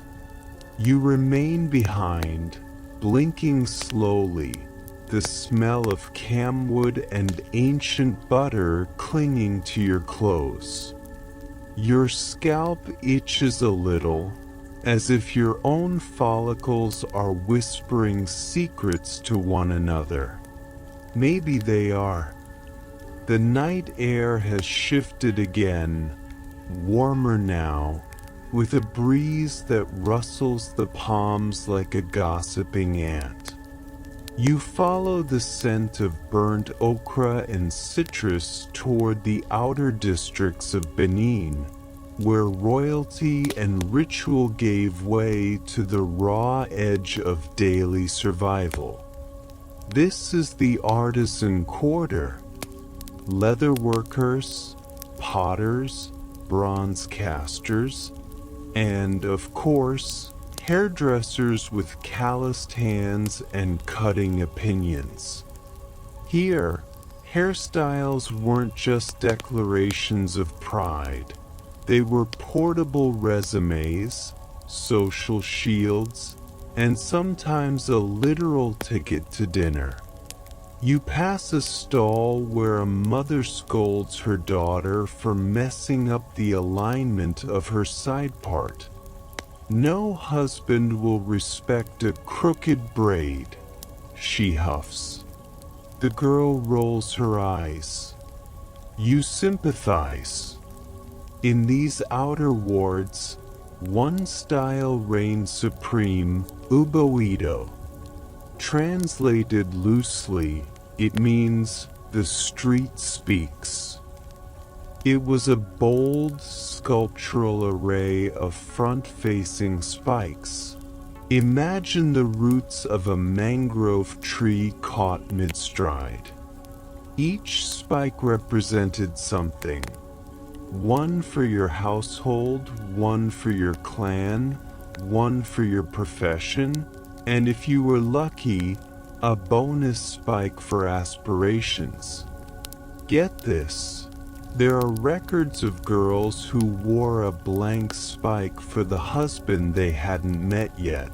S1: You remain behind, blinking slowly, the smell of camwood and ancient butter clinging to your clothes. Your scalp itches a little, as if your own follicles are whispering secrets to one another. Maybe they are. The night air has shifted again, warmer now, with a breeze that rustles the palms like a gossiping ant. You follow the scent of burnt okra and citrus toward the outer districts of Benin, where royalty and ritual gave way to the raw edge of daily survival. This is the artisan quarter. Leather workers, potters, bronze casters, and, of course, hairdressers with calloused hands and cutting opinions. Here, hairstyles weren't just declarations of pride. They were portable resumes, social shields, and sometimes a literal ticket to dinner. You pass a stall where a mother scolds her daughter for messing up the alignment of her side part. No husband will respect a crooked braid, she huffs. The girl rolls her eyes. You sympathize. In these outer wards, One style reigned supreme, uboido. Translated loosely, it means the street speaks. It was a bold, sculptural array of front-facing spikes. Imagine the roots of a mangrove tree caught mid-stride. Each spike represented something. One for your household, one for your clan, one for your profession, and if you were lucky, a bonus spike for aspirations. Get this, there are records of girls who wore a blank spike for the husband they hadn't met yet.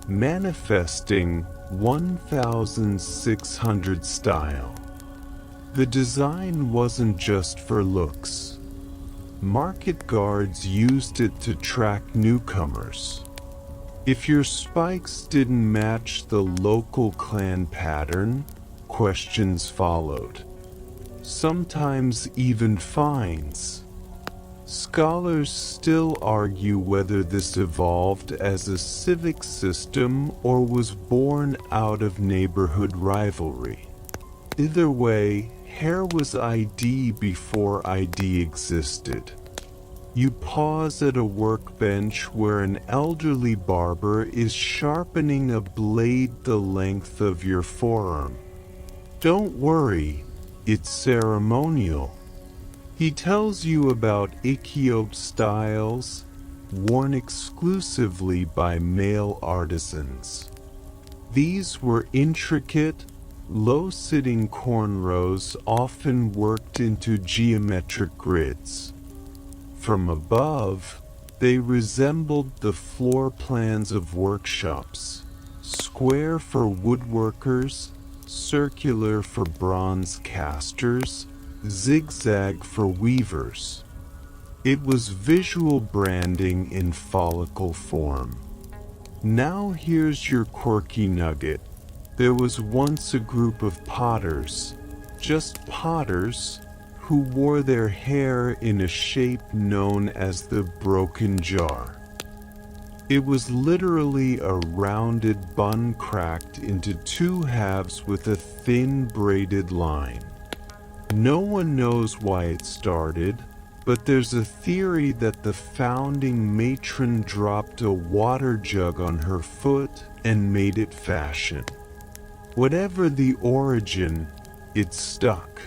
S1: Manifesting 1600 style. The design wasn't just for looks. Market guards used it to track newcomers. If your spikes didn't match the local clan pattern, questions followed. Sometimes even fines. Scholars still argue whether this evolved as a civic system or was born out of neighborhood rivalry. Either way, hair was ID before ID existed. You pause at a workbench where an elderly barber is sharpening a blade the length of your forearm. Don't worry, it's ceremonial. He tells you about Ethiope styles, worn exclusively by male artisans. These were intricate, low-sitting cornrows often worked into geometric grids. From above, they resembled the floor plans of workshops, square for woodworkers, circular for bronze casters, zigzag for weavers. It was visual branding in follicle form. Now here's your quirky nugget. There was once a group of potters, just potters, who wore their hair in a shape known as the broken jar. It was literally a rounded bun cracked into two halves with a thin braided line. No one knows why it started, but there's a theory that the founding matron dropped a water jug on her foot and made it fashion. Whatever the origin, it stuck.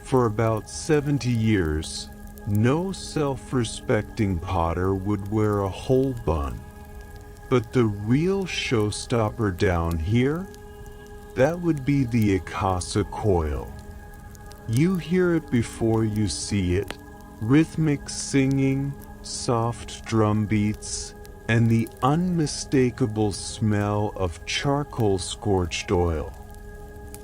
S1: For about 70 years, no self-respecting potter would wear a whole bun. But the real showstopper down here? That would be the Akasa coil. You hear it before you see it. Rhythmic singing, soft drum beats, and the unmistakable smell of charcoal scorched oil.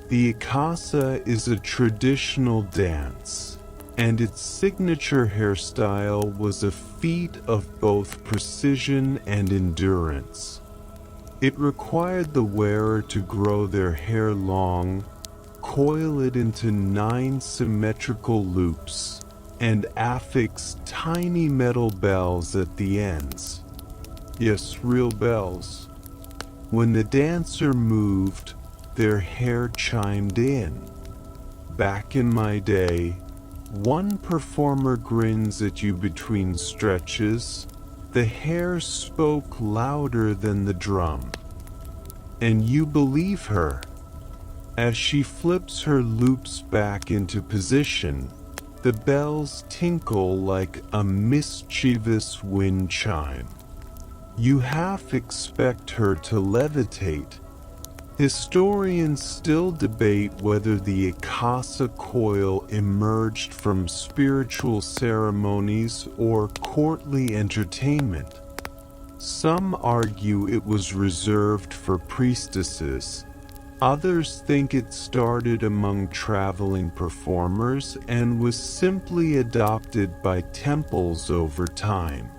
S1: The Akasa is a traditional dance, and its signature hairstyle was a feat of both precision and endurance. It required the wearer to grow their hair long, coil it into 9 symmetrical loops, and affix tiny metal bells at the ends. Yes, real bells. When the dancer moved, their hair chimed in. Back in my day, one performer grins at you between stretches. The hair spoke louder than the drum. And you believe her. As she flips her loops back into position, the bells tinkle like a mischievous wind chime. You half expect her to levitate. Historians still debate whether the Akasa coil emerged from spiritual ceremonies or courtly entertainment. Some argue it was reserved for priestesses. Others think it started among traveling performers and was simply adopted by temples over time.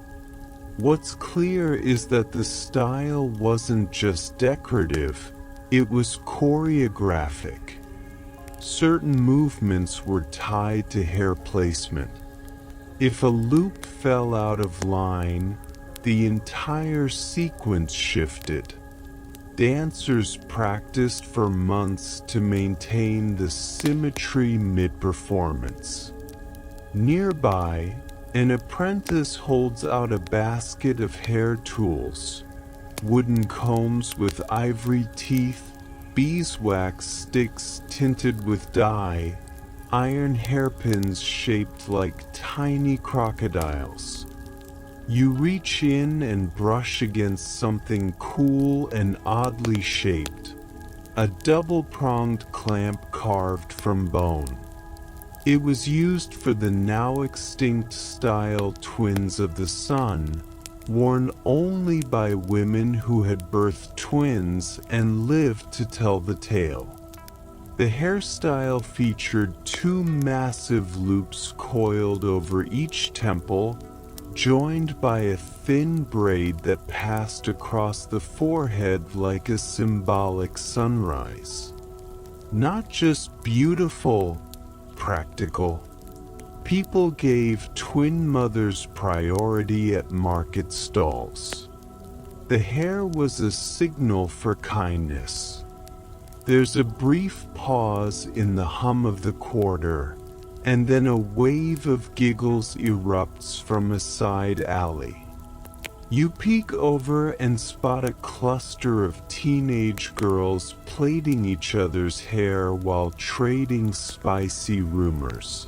S1: What's clear is that the style wasn't just decorative. It was choreographic. Certain movements were tied to hair placement. If a loop fell out of line, the entire sequence shifted. Dancers practiced for months to maintain the symmetry mid-performance. Nearby, an apprentice holds out a basket of hair tools, wooden combs with ivory teeth, beeswax sticks tinted with dye, iron hairpins shaped like tiny crocodiles. You reach in and brush against something cool and oddly shaped, a double-pronged clamp carved from bone. It was used for the now extinct style twins of the sun, worn only by women who had birthed twins and lived to tell the tale. The hairstyle featured two massive loops coiled over each temple, joined by a thin braid that passed across the forehead like a symbolic sunrise. Not just beautiful, practical. People gave twin mothers priority at market stalls. The hair was a signal for kindness. There's a brief pause in the hum of the quarter, and then a wave of giggles erupts from a side alley. You peek over and spot a cluster of teenage girls plaiting each other's hair while trading spicy rumors.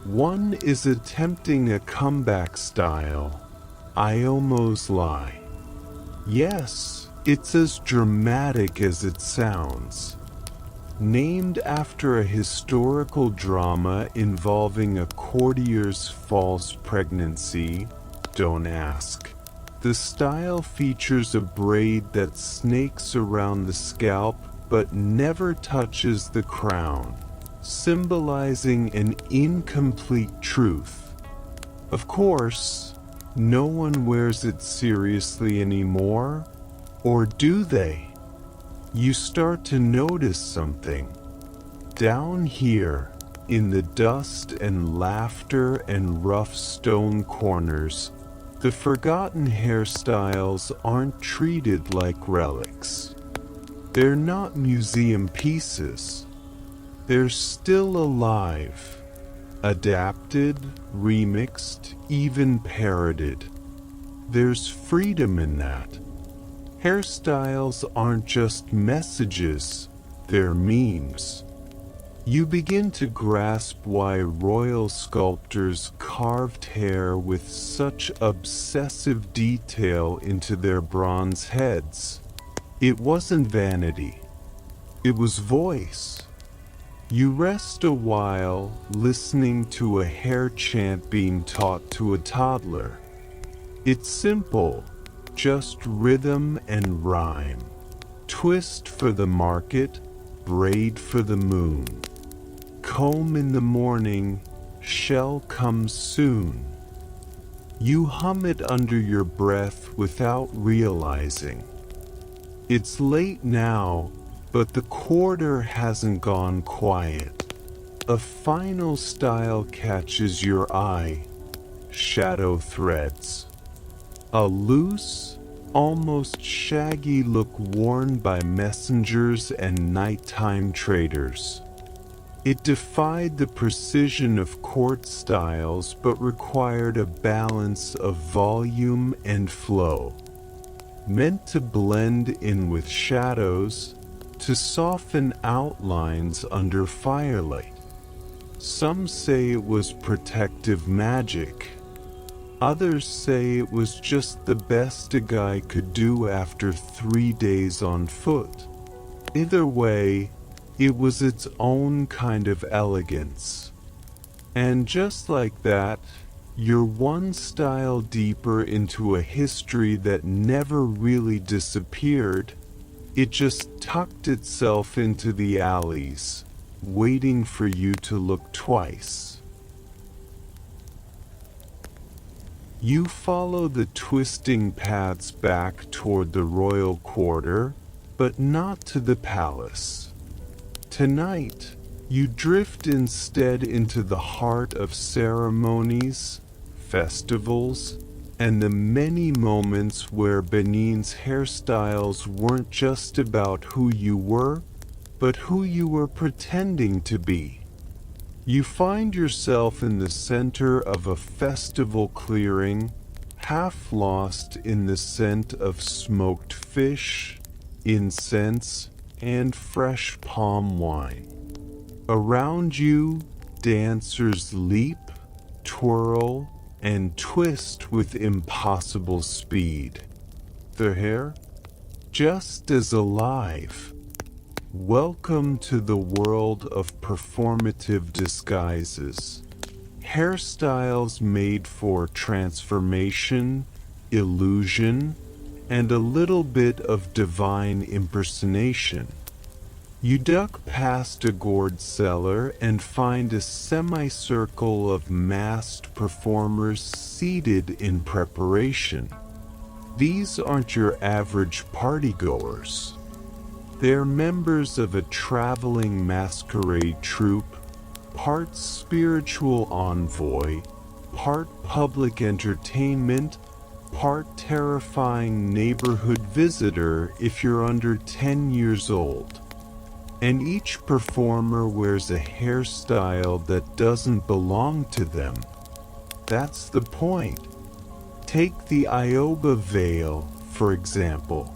S1: One is attempting a comeback style, I almost lie. Yes, it's as dramatic as it sounds. Named after a historical drama involving a courtier's false pregnancy, don't ask. The style features a braid that snakes around the scalp but never touches the crown, symbolizing an incomplete truth. Of course, no one wears it seriously anymore, or do they? You start to notice something. Down here, in the dust and laughter and rough stone corners, the forgotten hairstyles aren't treated like relics. They're not museum pieces. They're still alive, adapted, remixed, even parroted. There's freedom in that. Hairstyles aren't just messages, they're memes. You begin to grasp why royal sculptors carved hair with such obsessive detail into their bronze heads. It wasn't vanity. It was voice. You rest a while listening to a hair chant being taught to a toddler. It's simple. Just rhythm and rhyme. Twist for the market, braid for the moon. Comb in the morning, shell comes soon. You hum it under your breath without realizing. It's late now, but the quarter hasn't gone quiet. A final style catches your eye. Shadow threads. A loose, almost shaggy look worn by messengers and nighttime traders. It defied the precision of court styles but required a balance of volume and flow. Meant to blend in with shadows, to soften outlines under firelight. Some say it was protective magic. Others say it was just the best a guy could do after 3 days on foot. Either way, it was its own kind of elegance. And just like that, you're one style deeper into a history that never really disappeared. It just tucked itself into the alleys, waiting for you to look twice. You follow the twisting paths back toward the royal quarter, but not to the palace. Tonight, You drift instead into the heart of ceremonies, festivals, and the many moments where Benin's hairstyles weren't just about who you were, but who you were pretending to be. You find yourself in the center of a festival clearing, half lost in the scent of smoked fish, incense, and fresh palm wine. Around you, dancers leap, twirl, and twist with impossible speed. Their hair just as alive. Welcome to the world of performative disguises. Hairstyles made for transformation, illusion, and a little bit of divine impersonation. You duck past a gourd cellar and find a semicircle of masked performers seated in preparation. These aren't your average partygoers. They're members of a traveling masquerade troupe, part spiritual envoy, part public entertainment, part terrifying neighborhood visitor if you're under 10 years old. And each performer wears a hairstyle that doesn't belong to them. That's the point. Take the Ioba veil, for example.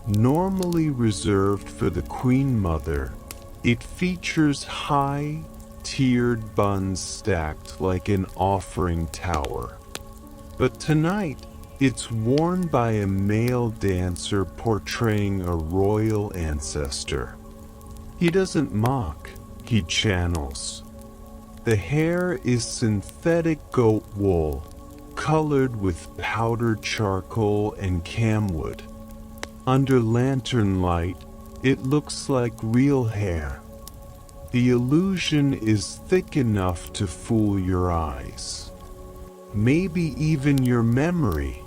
S1: Normally reserved for the Queen Mother, it features high, tiered buns stacked like an offering tower. But tonight, it's worn by a male dancer portraying a royal ancestor. He doesn't mock, he channels. The hair is synthetic goat wool, colored with powdered charcoal and camwood. Under lantern light, it looks like real hair. The illusion is thick enough to fool your eyes. Maybe even your memory.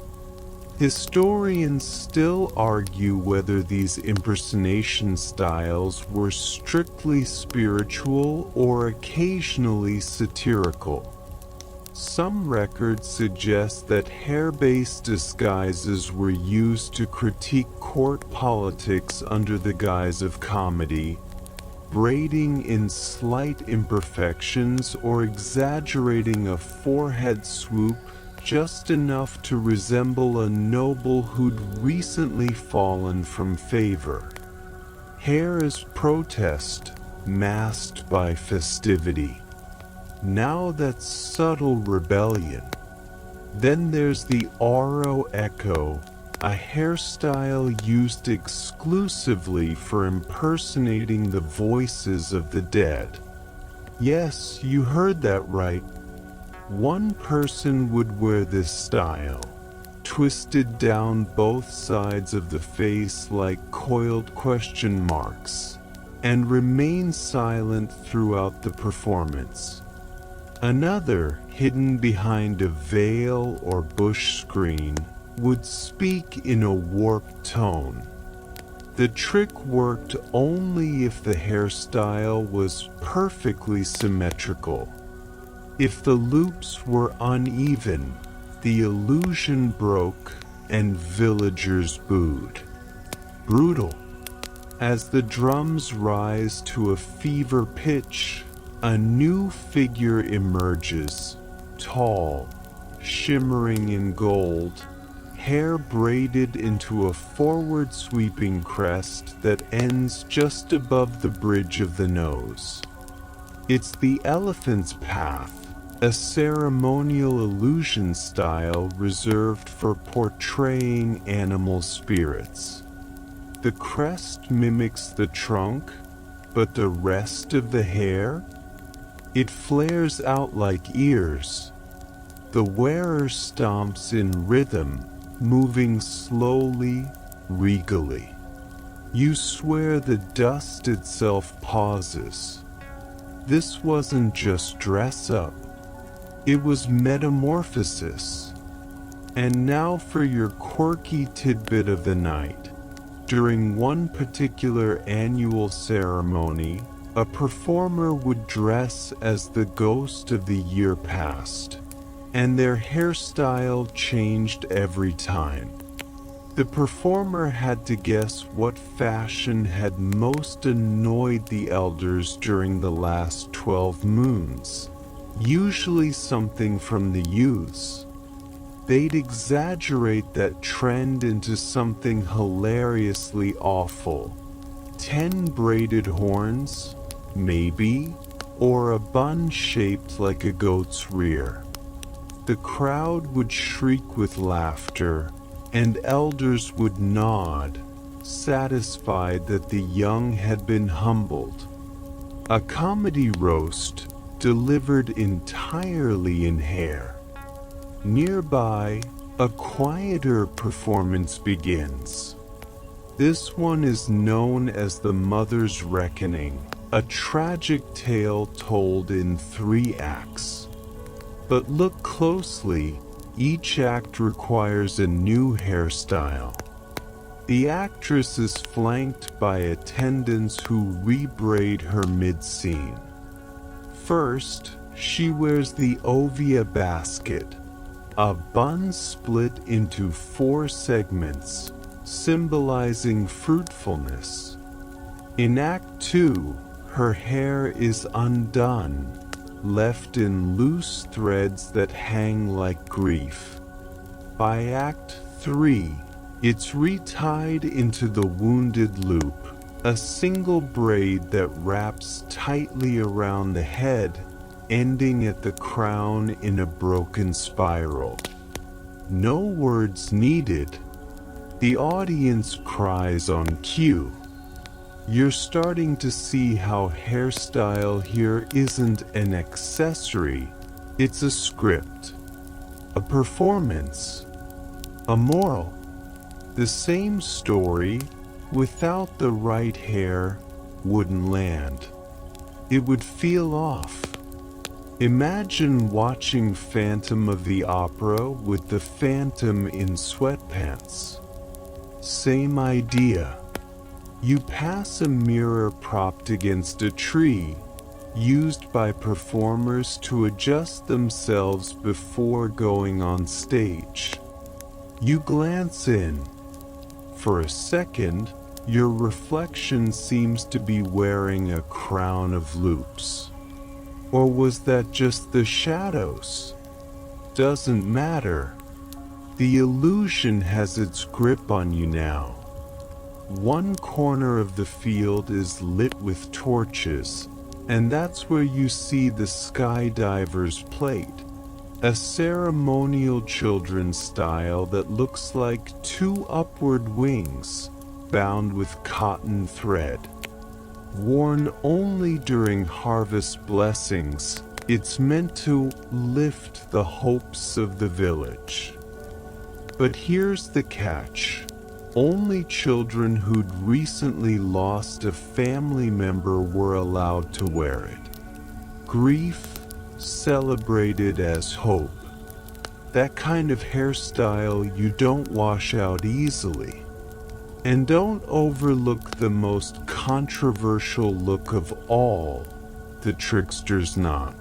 S1: Historians still argue whether these impersonation styles were strictly spiritual or occasionally satirical. Some records suggest that hair-based disguises were used to critique court politics under the guise of comedy, braiding in slight imperfections or exaggerating a forehead swoop just enough to resemble a noble who'd recently fallen from favor. Hair is protest, masked by festivity. Now that's subtle rebellion. Then there's the Oro Echo, a hairstyle used exclusively for impersonating the voices of the dead. Yes, you heard that right. One person would wear this style, twisted down both sides of the face like coiled question marks, and remain silent throughout the performance. Another, hidden behind a veil or bush screen, would speak in a warped tone. The trick worked only if the hairstyle was perfectly symmetrical. If the loops were uneven, the illusion broke and villagers booed. Brutal. As the drums rise to a fever pitch, a new figure emerges, tall, shimmering in gold, hair braided into a forward-sweeping crest that ends just above the bridge of the nose. It's the elephant's path, a ceremonial illusion style reserved for portraying animal spirits. The crest mimics the trunk, but the rest of the hair? It flares out like ears. The wearer stomps in rhythm, moving slowly, regally. You swear the dust itself pauses. This wasn't just dress up. It was metamorphosis. And now for your quirky tidbit of the night. During one particular annual ceremony, A performer would dress as the ghost of the year past, and their hairstyle changed every time. The performer had to guess what fashion had most annoyed the elders during the last 12 moons, usually something from the youths. They'd exaggerate that trend into something hilariously awful. 10 braided horns, maybe, or a bun shaped like a goat's rear. The crowd would shriek with laughter, and elders would nod, satisfied that the young had been humbled. A comedy roast delivered entirely in hair. Nearby, a quieter performance begins. This one is known as the Mother's Reckoning, a tragic tale told in 3 acts. But look closely, each act requires a new hairstyle. The actress is flanked by attendants who rebraid her mid-scene. First, she wears the ovia basket, a bun split into 4 segments, symbolizing fruitfulness. In Act 2, her hair is undone, left in loose threads that hang like grief. By Act 3, it's retied into the wounded loop, a single braid that wraps tightly around the head, ending at the crown in a broken spiral. No words needed. The audience cries on cue. You're starting to see how hairstyle here isn't an accessory, it's a script, a performance, a moral. The same story, without the right hair, wouldn't land. It would feel off. Imagine watching Phantom of the Opera with the Phantom in sweatpants. Same idea. You pass a mirror propped against a tree, used by performers to adjust themselves before going on stage. You glance in. For a second, your reflection seems to be wearing a crown of loops. Or was that just the shadows? Doesn't matter. The illusion has its grip on you now. One corner of the field is lit with torches, and that's where you see the skydiver's plate, a ceremonial children's style that looks like 2 upward wings, bound with cotton thread. Worn only during harvest blessings, it's meant to lift the hopes of the village. But here's the catch. Only children who'd recently lost a family member were allowed to wear it. Grief celebrated as hope. That kind of hairstyle you don't wash out easily. And don't overlook the most controversial look of all, the trickster's knot.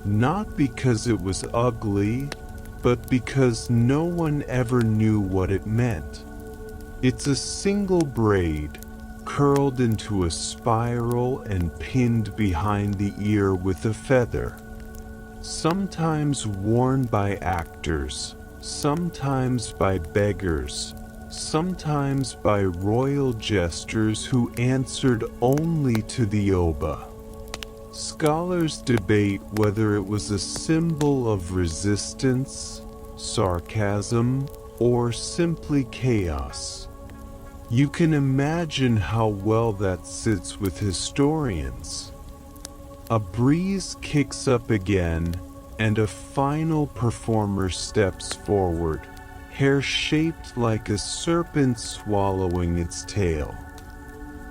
S1: Not because it was ugly, but because no one ever knew what it meant. It's a single braid, curled into a spiral and pinned behind the ear with a feather. Sometimes worn by actors, sometimes by beggars, sometimes by royal jesters who answered only to the oba. Scholars debate whether it was a symbol of resistance, sarcasm, or simply chaos. You can imagine how well that sits with historians. A breeze kicks up again, and a final performer steps forward, hair shaped like a serpent swallowing its tail.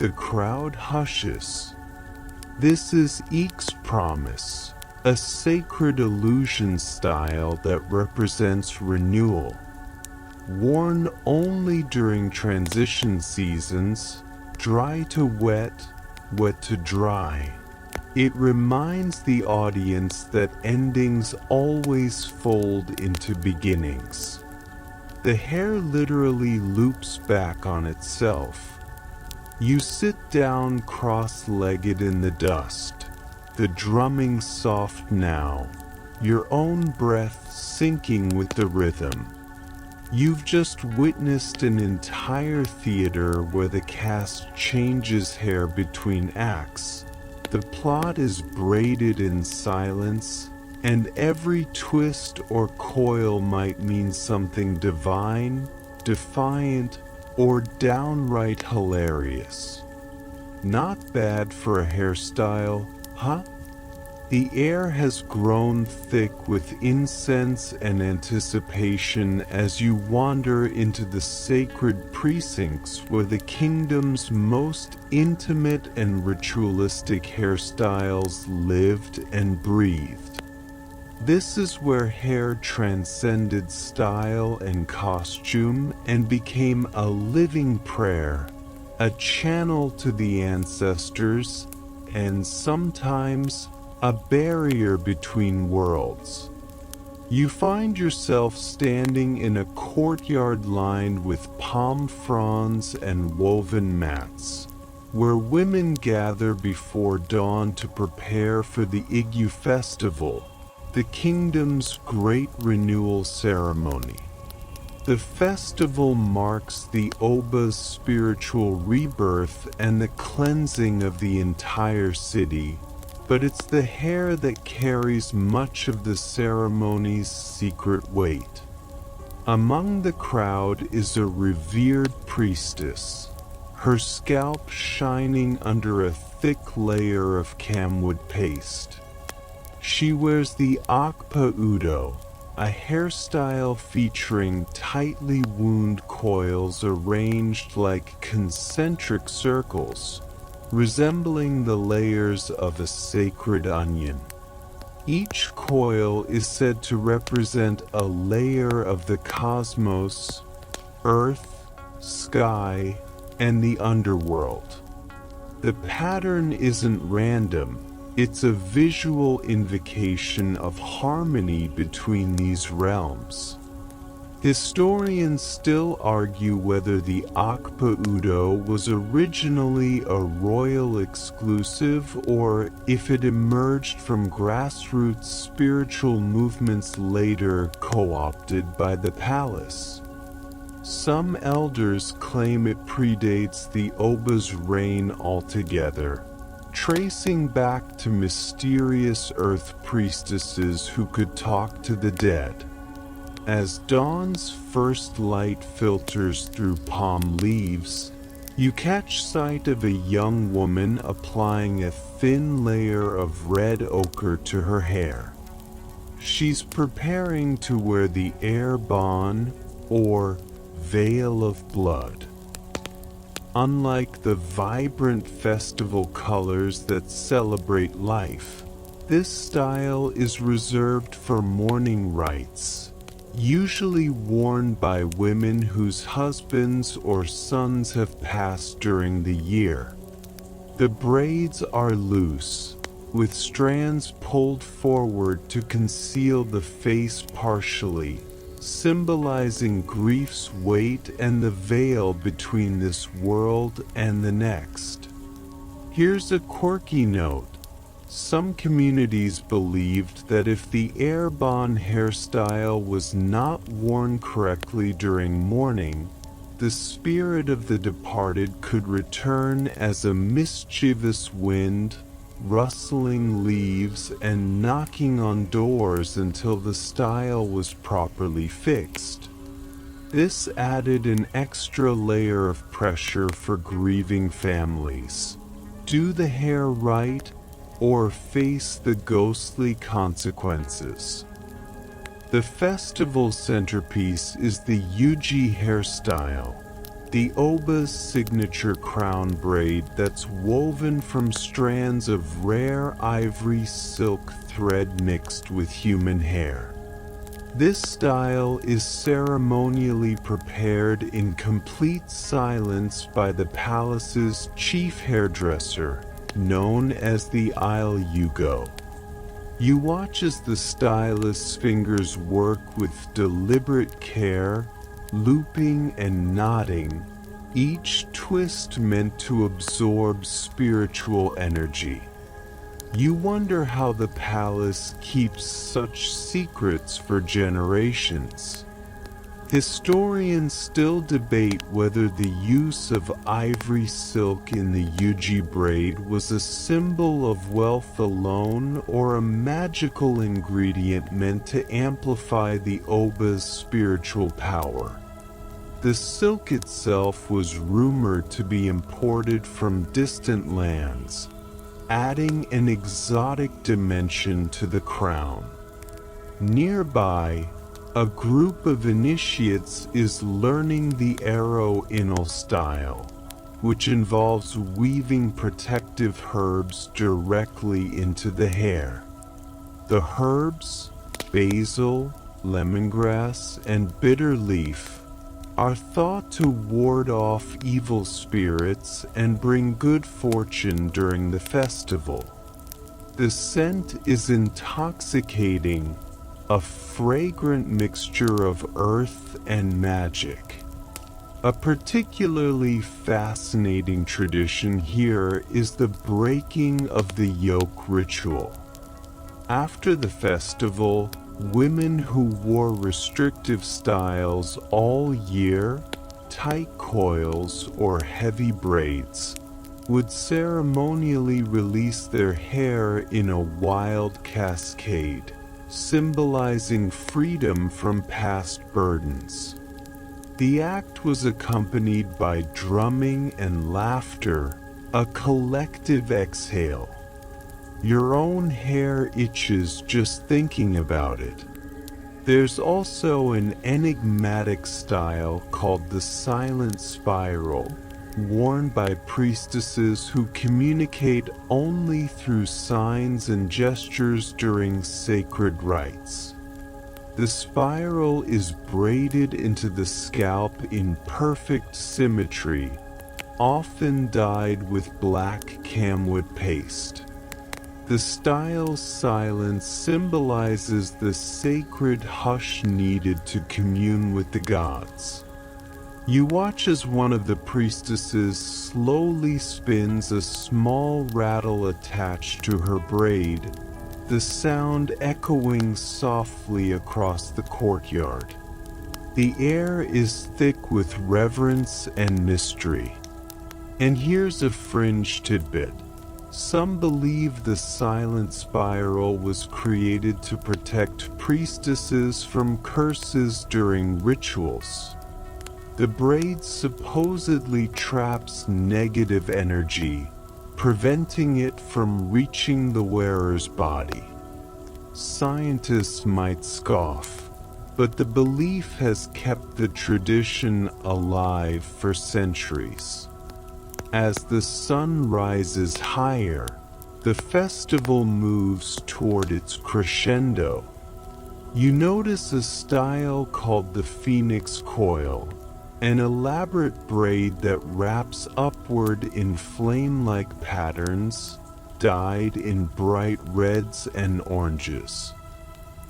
S1: The crowd hushes. This is Eek's promise, a sacred illusion style that represents renewal. Worn only during transition seasons, dry to wet, wet to dry. It reminds the audience that endings always fold into beginnings. The hair literally loops back on itself. You sit down cross-legged in the dust, the drumming soft now, your own breath syncing with the rhythm. You've just witnessed an entire theater where the cast changes hair between acts. The plot is braided in silence, and every twist or coil might mean something divine, defiant, or downright hilarious. Not bad for a hairstyle, huh? The air has grown thick with incense and anticipation as you wander into the sacred precincts where the kingdom's most intimate and ritualistic hairstyles lived and breathed. This is where hair transcended style and costume and became a living prayer, a channel to the ancestors, and sometimes a barrier between worlds. You find yourself standing in a courtyard lined with palm fronds and woven mats, where women gather before dawn to prepare for the Igu festival, the kingdom's great renewal ceremony. The festival marks the Oba's spiritual rebirth and the cleansing of the entire city, but it's the hair that carries much of the ceremony's secret weight. Among the crowd is a revered priestess, her scalp shining under a thick layer of camwood paste. She wears the Akpa Udo, a hairstyle featuring tightly wound coils arranged like concentric circles, resembling the layers of a sacred onion. Each coil is said to represent a layer of the cosmos, earth, sky, and the underworld. The pattern isn't random, it's a visual invocation of harmony between these realms. Historians still argue whether the Akpa Udo was originally a royal exclusive or if it emerged from grassroots spiritual movements later co-opted by the palace. Some elders claim it predates the Oba's reign altogether, tracing back to mysterious earth priestesses who could talk to the dead. As dawn's first light filters through palm leaves, you catch sight of a young woman applying a thin layer of red ochre to her hair. She's preparing to wear the Airban, or veil of blood. Unlike the vibrant festival colors that celebrate life, this style is reserved for mourning rites, usually worn by women whose husbands or sons have passed during the year. The braids are loose, with strands pulled forward to conceal the face partially, symbolizing grief's weight and the veil between this world and the next. Here's a quirky note. Some communities believed that if the Airban hairstyle was not worn correctly during mourning, the spirit of the departed could return as a mischievous wind, rustling leaves and knocking on doors until the style was properly fixed. This added an extra layer of pressure for grieving families. Do the hair right, or face the ghostly consequences. The festival centerpiece is the Yuji hairstyle, the Oba's signature crown braid that's woven from strands of rare ivory silk thread mixed with human hair. This style is ceremonially prepared in complete silence by the palace's chief hairdresser, known as the aisle you go. You watch as the stylist's fingers work with deliberate care, looping and knotting, each twist meant to absorb spiritual energy. You wonder how the palace keeps such secrets for generations. Historians still debate whether the use of ivory silk in the Yuji braid was a symbol of wealth alone or a magical ingredient meant to amplify the Oba's spiritual power. The silk itself was rumored to be imported from distant lands, adding an exotic dimension to the crown. Nearby, a group of initiates is learning the arrow-inal style, which involves weaving protective herbs directly into the hair. The herbs, basil, lemongrass, and bitter leaf, are thought to ward off evil spirits and bring good fortune during the festival. The scent is intoxicating, a fragrant mixture of earth and magic. A particularly fascinating tradition here is the breaking of the yoke ritual. After the festival, women who wore restrictive styles all year, tight coils or heavy braids, would ceremonially release their hair in a wild cascade, symbolizing freedom from past burdens. The act was accompanied by drumming and laughter, a collective exhale. Your own hair itches just thinking about it. There's also an enigmatic style called the silent spiral, worn by priestesses who communicate only through signs and gestures during sacred rites. The spiral is braided into the scalp in perfect symmetry, often dyed with black camwood paste. The style's silence symbolizes the sacred hush needed to commune with the gods. You watch as one of the priestesses slowly spins a small rattle attached to her braid, the sound echoing softly across the courtyard. The air is thick with reverence and mystery. And here's a fringe tidbit. Some believe the silent spiral was created to protect priestesses from curses during rituals. The braid supposedly traps negative energy, preventing it from reaching the wearer's body. Scientists might scoff, but the belief has kept the tradition alive for centuries. As the sun rises higher, the festival moves toward its crescendo. You notice a style called the phoenix coil, an elaborate braid that wraps upward in flame-like patterns, dyed in bright reds and oranges.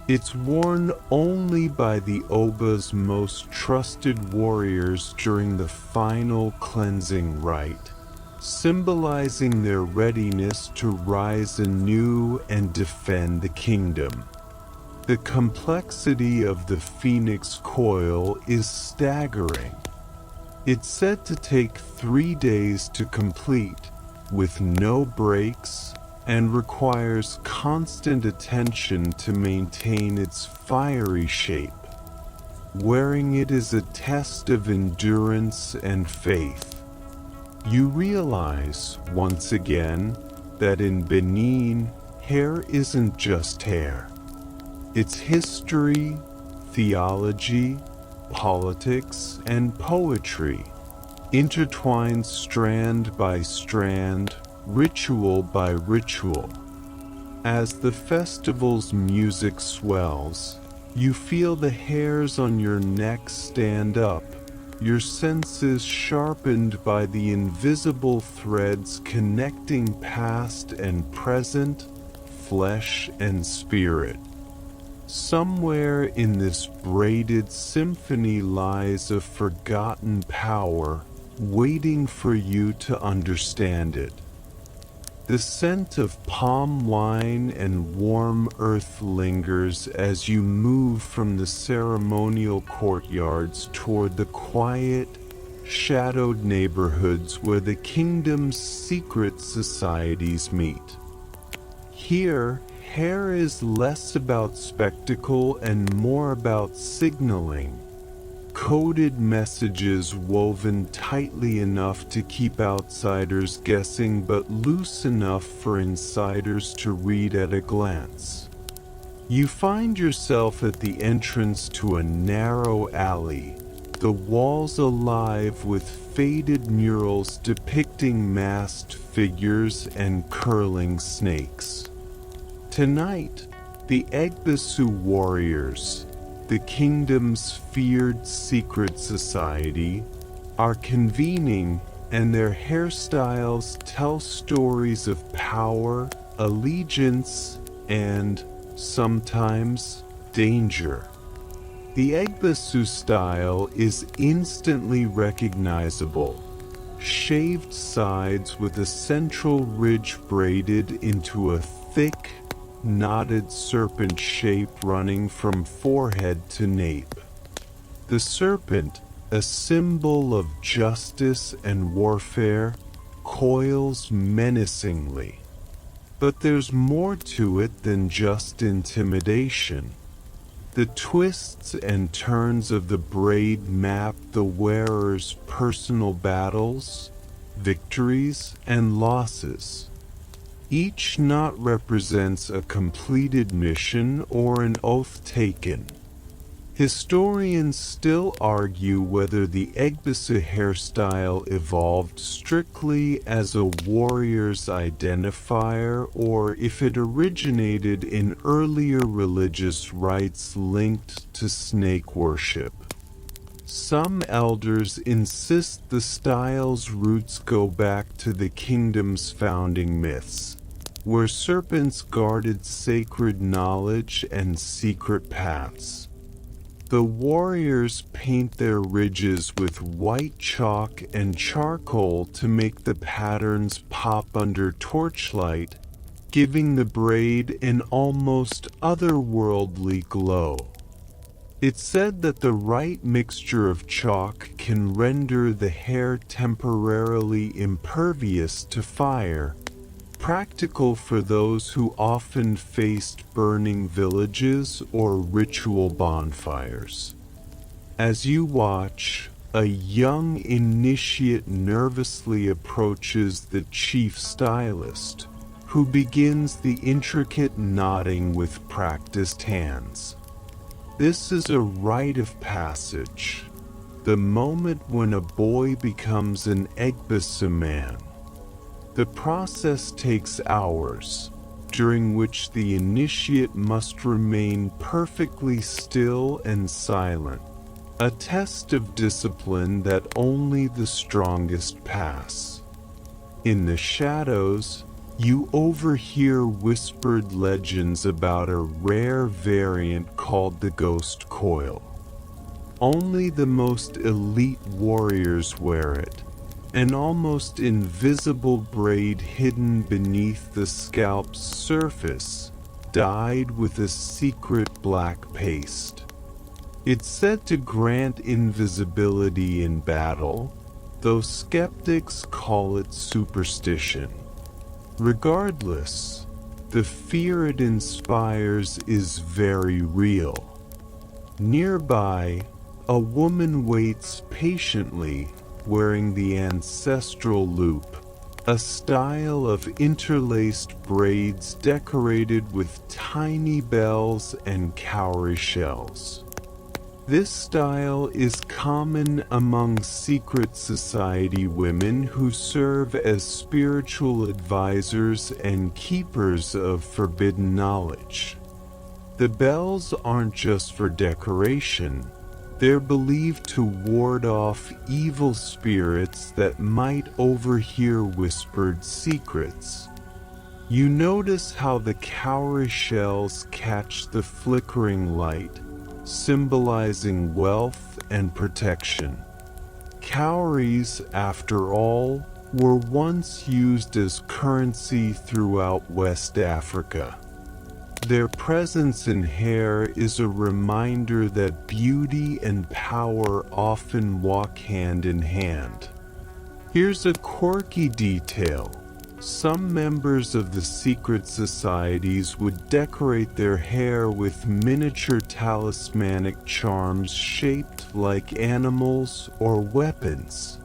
S1: It's worn only by the Oba's most trusted warriors during the final cleansing rite, symbolizing their readiness to rise anew and defend the kingdom. The complexity of the phoenix coil is staggering. It's said to take 3 days to complete, with no breaks, and requires constant attention to maintain its fiery shape. Wearing it is a test of endurance and faith. You realize, once again, that in Benin, hair isn't just hair. It's history, theology, politics, and poetry, intertwined strand by strand, ritual by ritual. As the festival's music swells, you feel the hairs on your neck stand up, your senses sharpened by the invisible threads connecting past and present, flesh and spirit. Somewhere in this braided symphony lies a forgotten power, waiting for you to understand it. The scent of palm wine and warm earth lingers as you move from the ceremonial courtyards toward the quiet, shadowed neighborhoods where the kingdom's secret societies meet. Here, hair is less about spectacle and more about signaling. Coded messages woven tightly enough to keep outsiders guessing but loose enough for insiders to read at a glance. You find yourself at the entrance to a narrow alley, the walls alive with faded murals depicting masked figures and curling snakes. Tonight, the Egbasu warriors, the kingdom's feared secret society, are convening, and their hairstyles tell stories of power, allegiance, and, sometimes, danger. The Egbasu style is instantly recognizable. Shaved sides with a central ridge braided into a thick, knotted serpent shape running from forehead to nape. The serpent, a symbol of justice and warfare, coils menacingly. But there's more to it than just intimidation. The twists and turns of the braid map the wearer's personal battles, victories, and losses. Each knot represents a completed mission or an oath taken. Historians still argue whether the Egbasu hairstyle evolved strictly as a warrior's identifier or if it originated in earlier religious rites linked to snake worship. Some elders insist the style's roots go back to the kingdom's founding myths, where serpents guarded sacred knowledge and secret paths. The warriors paint their ridges with white chalk and charcoal to make the patterns pop under torchlight, giving the braid an almost otherworldly glow. It's said that the right mixture of chalk can render the hair temporarily impervious to fire, practical for those who often faced burning villages or ritual bonfires. As you watch, a young initiate nervously approaches the chief stylist, who begins the intricate knotting with practiced hands. This is a rite of passage, the moment when a boy becomes an Egbasu man. The process takes hours, during which the initiate must remain perfectly still and silent, a test of discipline that only the strongest pass. In the shadows, you overhear whispered legends about a rare variant called the ghost coil. Only the most elite warriors wear it, an almost invisible braid hidden beneath the scalp's surface, dyed with a secret black paste. It's said to grant invisibility in battle, though skeptics call it superstition. Regardless, the fear it inspires is very real. Nearby, a woman waits patiently, wearing the ancestral loop, a style of interlaced braids decorated with tiny bells and cowrie shells. This style is common among secret society women who serve as spiritual advisors and keepers of forbidden knowledge. The bells aren't just for decoration. They're believed to ward off evil spirits that might overhear whispered secrets. You notice how the cowrie shells catch the flickering light, symbolizing wealth and protection. Cowries, after all, were once used as currency throughout West Africa. Their presence in hair is a reminder that beauty and power often walk hand in hand. Here's a quirky detail. Some members of the secret societies would decorate their hair with miniature talismanic charms shaped like animals or weapons.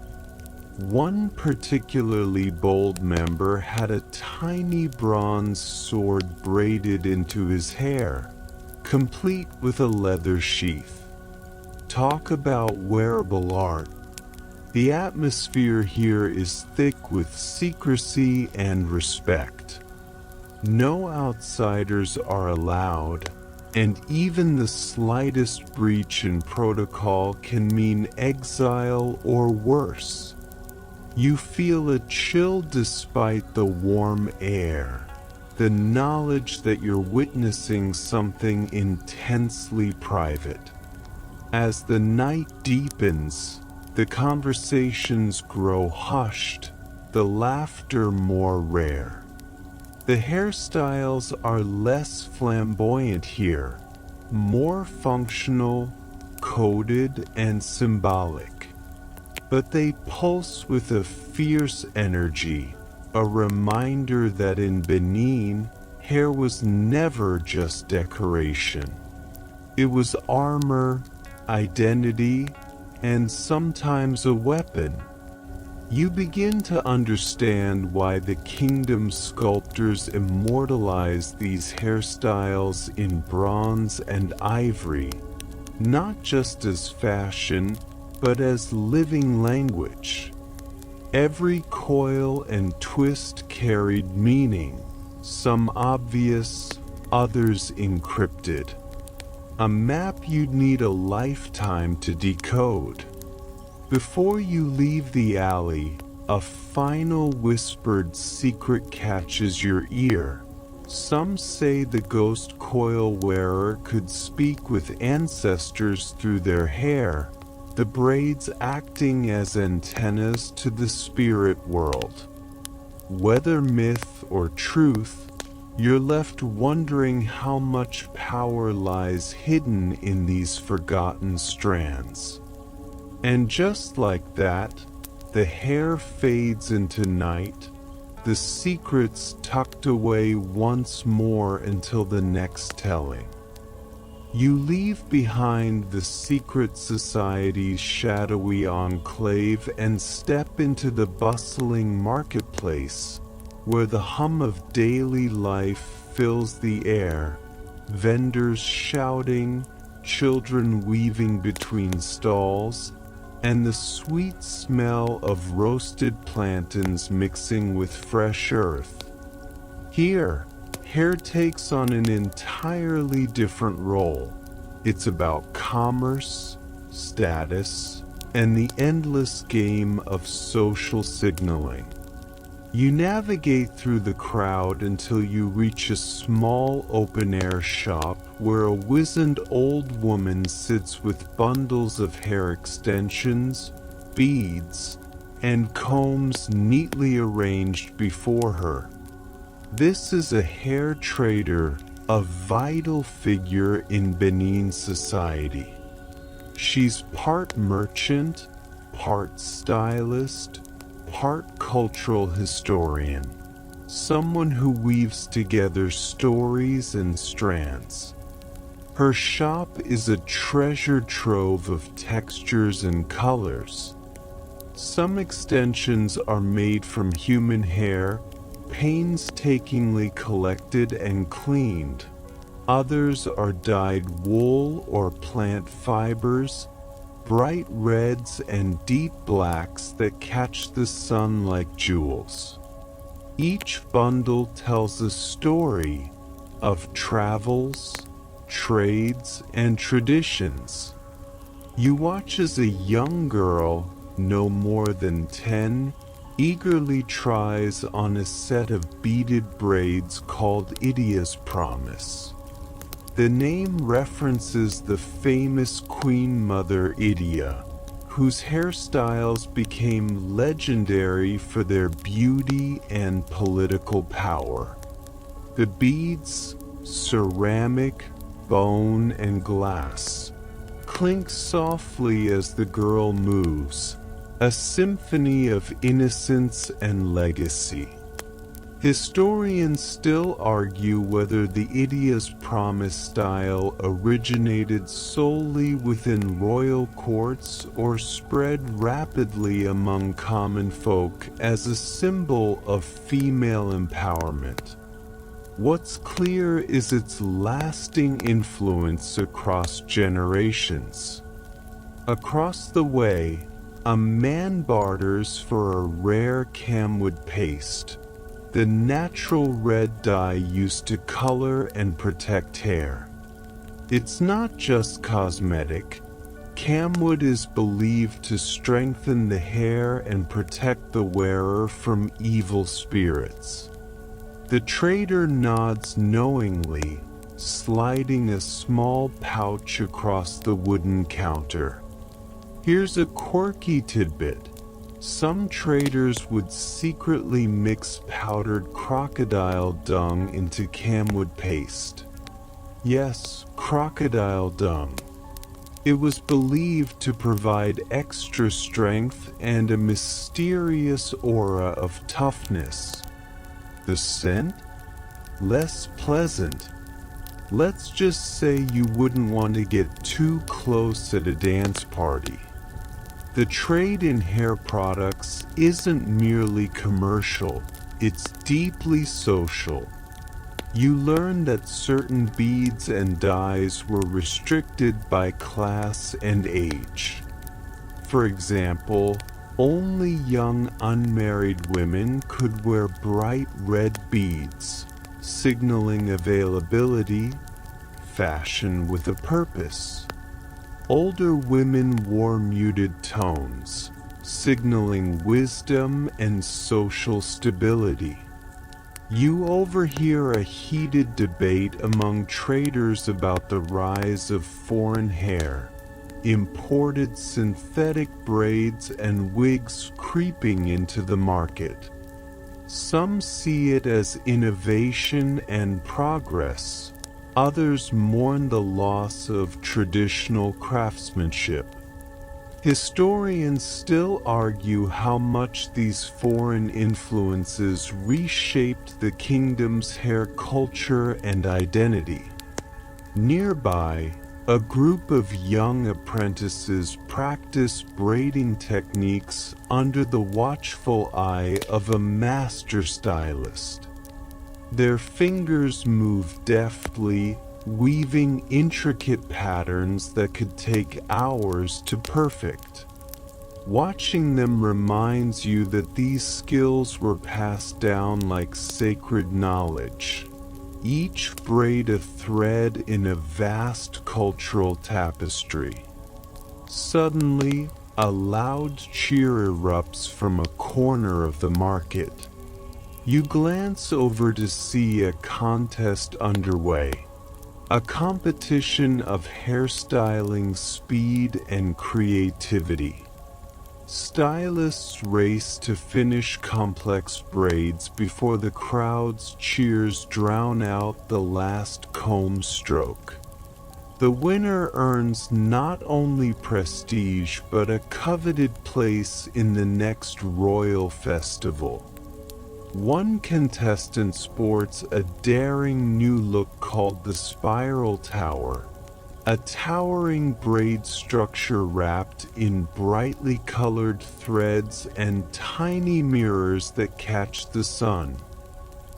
S1: One particularly bold member had a tiny bronze sword braided into his hair, complete with a leather sheath. Talk about wearable art. The atmosphere here is thick with secrecy and respect. No outsiders are allowed, and even the slightest breach in protocol can mean exile or worse. You feel a chill despite the warm air, the knowledge that you're witnessing something intensely private. As the night deepens, the conversations grow hushed, the laughter more rare. The hairstyles are less flamboyant here, more functional, coded, and symbolic. But they pulse with a fierce energy, a reminder that in Benin, hair was never just decoration. It was armor, identity, and sometimes a weapon. You begin to understand why the kingdom sculptors immortalized these hairstyles in bronze and ivory, not just as fashion, but as living language. Every coil and twist carried meaning, some obvious, others encrypted. A map you'd need a lifetime to decode. Before you leave the alley, a final whispered secret catches your ear. Some say the ghost coil wearer could speak with ancestors through their hair, the braids acting as antennas to the spirit world. Whether myth or truth, you're left wondering how much power lies hidden in these forgotten strands. And just like that, the hair fades into night, the secrets tucked away once more until the next telling. You leave behind the secret society's shadowy enclave and step into the bustling marketplace, where the hum of daily life fills the air, vendors shouting, children weaving between stalls, and the sweet smell of roasted plantains mixing with fresh earth. Here, hair takes on an entirely different role. It's about commerce, status, and the endless game of social signaling. You navigate through the crowd until you reach a small open-air shop where a wizened old woman sits with bundles of hair extensions, beads, and combs neatly arranged before her. This is a hair trader, a vital figure in Benin society. She's part merchant, part stylist, part cultural historian, someone who weaves together stories and strands. Her shop is a treasure trove of textures and colors. Some extensions are made from human hair, painstakingly collected and cleaned. Others are dyed wool or plant fibers, bright reds and deep blacks that catch the sun like jewels. Each bundle tells a story of travels, trades, and traditions. You watch as a young girl, no more than 10, eagerly tries on a set of beaded braids called Idia's Promise. The name references the famous Queen Mother Idia, whose hairstyles became legendary for their beauty and political power. The beads, ceramic, bone, and glass, clink softly as the girl moves, a symphony of innocence and legacy. Historians still argue whether the Idia's Promise style originated solely within royal courts or spread rapidly among common folk as a symbol of female empowerment. What's clear is its lasting influence across generations. Across the way, a man barters for a rare camwood paste, the natural red dye used to color and protect hair. It's not just cosmetic. Camwood is believed to strengthen the hair and protect the wearer from evil spirits. The trader nods knowingly, sliding a small pouch across the wooden counter. Here's a quirky tidbit. Some traders would secretly mix powdered crocodile dung into camwood paste. Yes, crocodile dung. It was believed to provide extra strength and a mysterious aura of toughness. The scent? Less pleasant. Let's just say you wouldn't want to get too close at a dance party. The trade in hair products isn't merely commercial, it's deeply social. You learn that certain beads and dyes were restricted by class and age. For example, only young unmarried women could wear bright red beads, signaling availability, fashion with a purpose. Older women wore muted tones, signaling wisdom and social stability. You overhear a heated debate among traders about the rise of foreign hair, imported synthetic braids and wigs creeping into the market. Some see it as innovation and progress. Others mourn the loss of traditional craftsmanship. Historians still argue how much these foreign influences reshaped the kingdom's hair culture and identity. Nearby, a group of young apprentices practice braiding techniques under the watchful eye of a master stylist. Their fingers move deftly, weaving intricate patterns that could take hours to perfect. Watching them reminds you that these skills were passed down like sacred knowledge, each braid a thread in a vast cultural tapestry. Suddenly, a loud cheer erupts from a corner of the market. You glance over to see a contest underway, a competition of hairstyling speed and creativity. Stylists race to finish complex braids before the crowd's cheers drown out the last comb stroke. The winner earns not only prestige but a coveted place in the next royal festival. One contestant sports a daring new look called the Spiral Tower, a towering braid structure wrapped in brightly colored threads and tiny mirrors that catch the sun.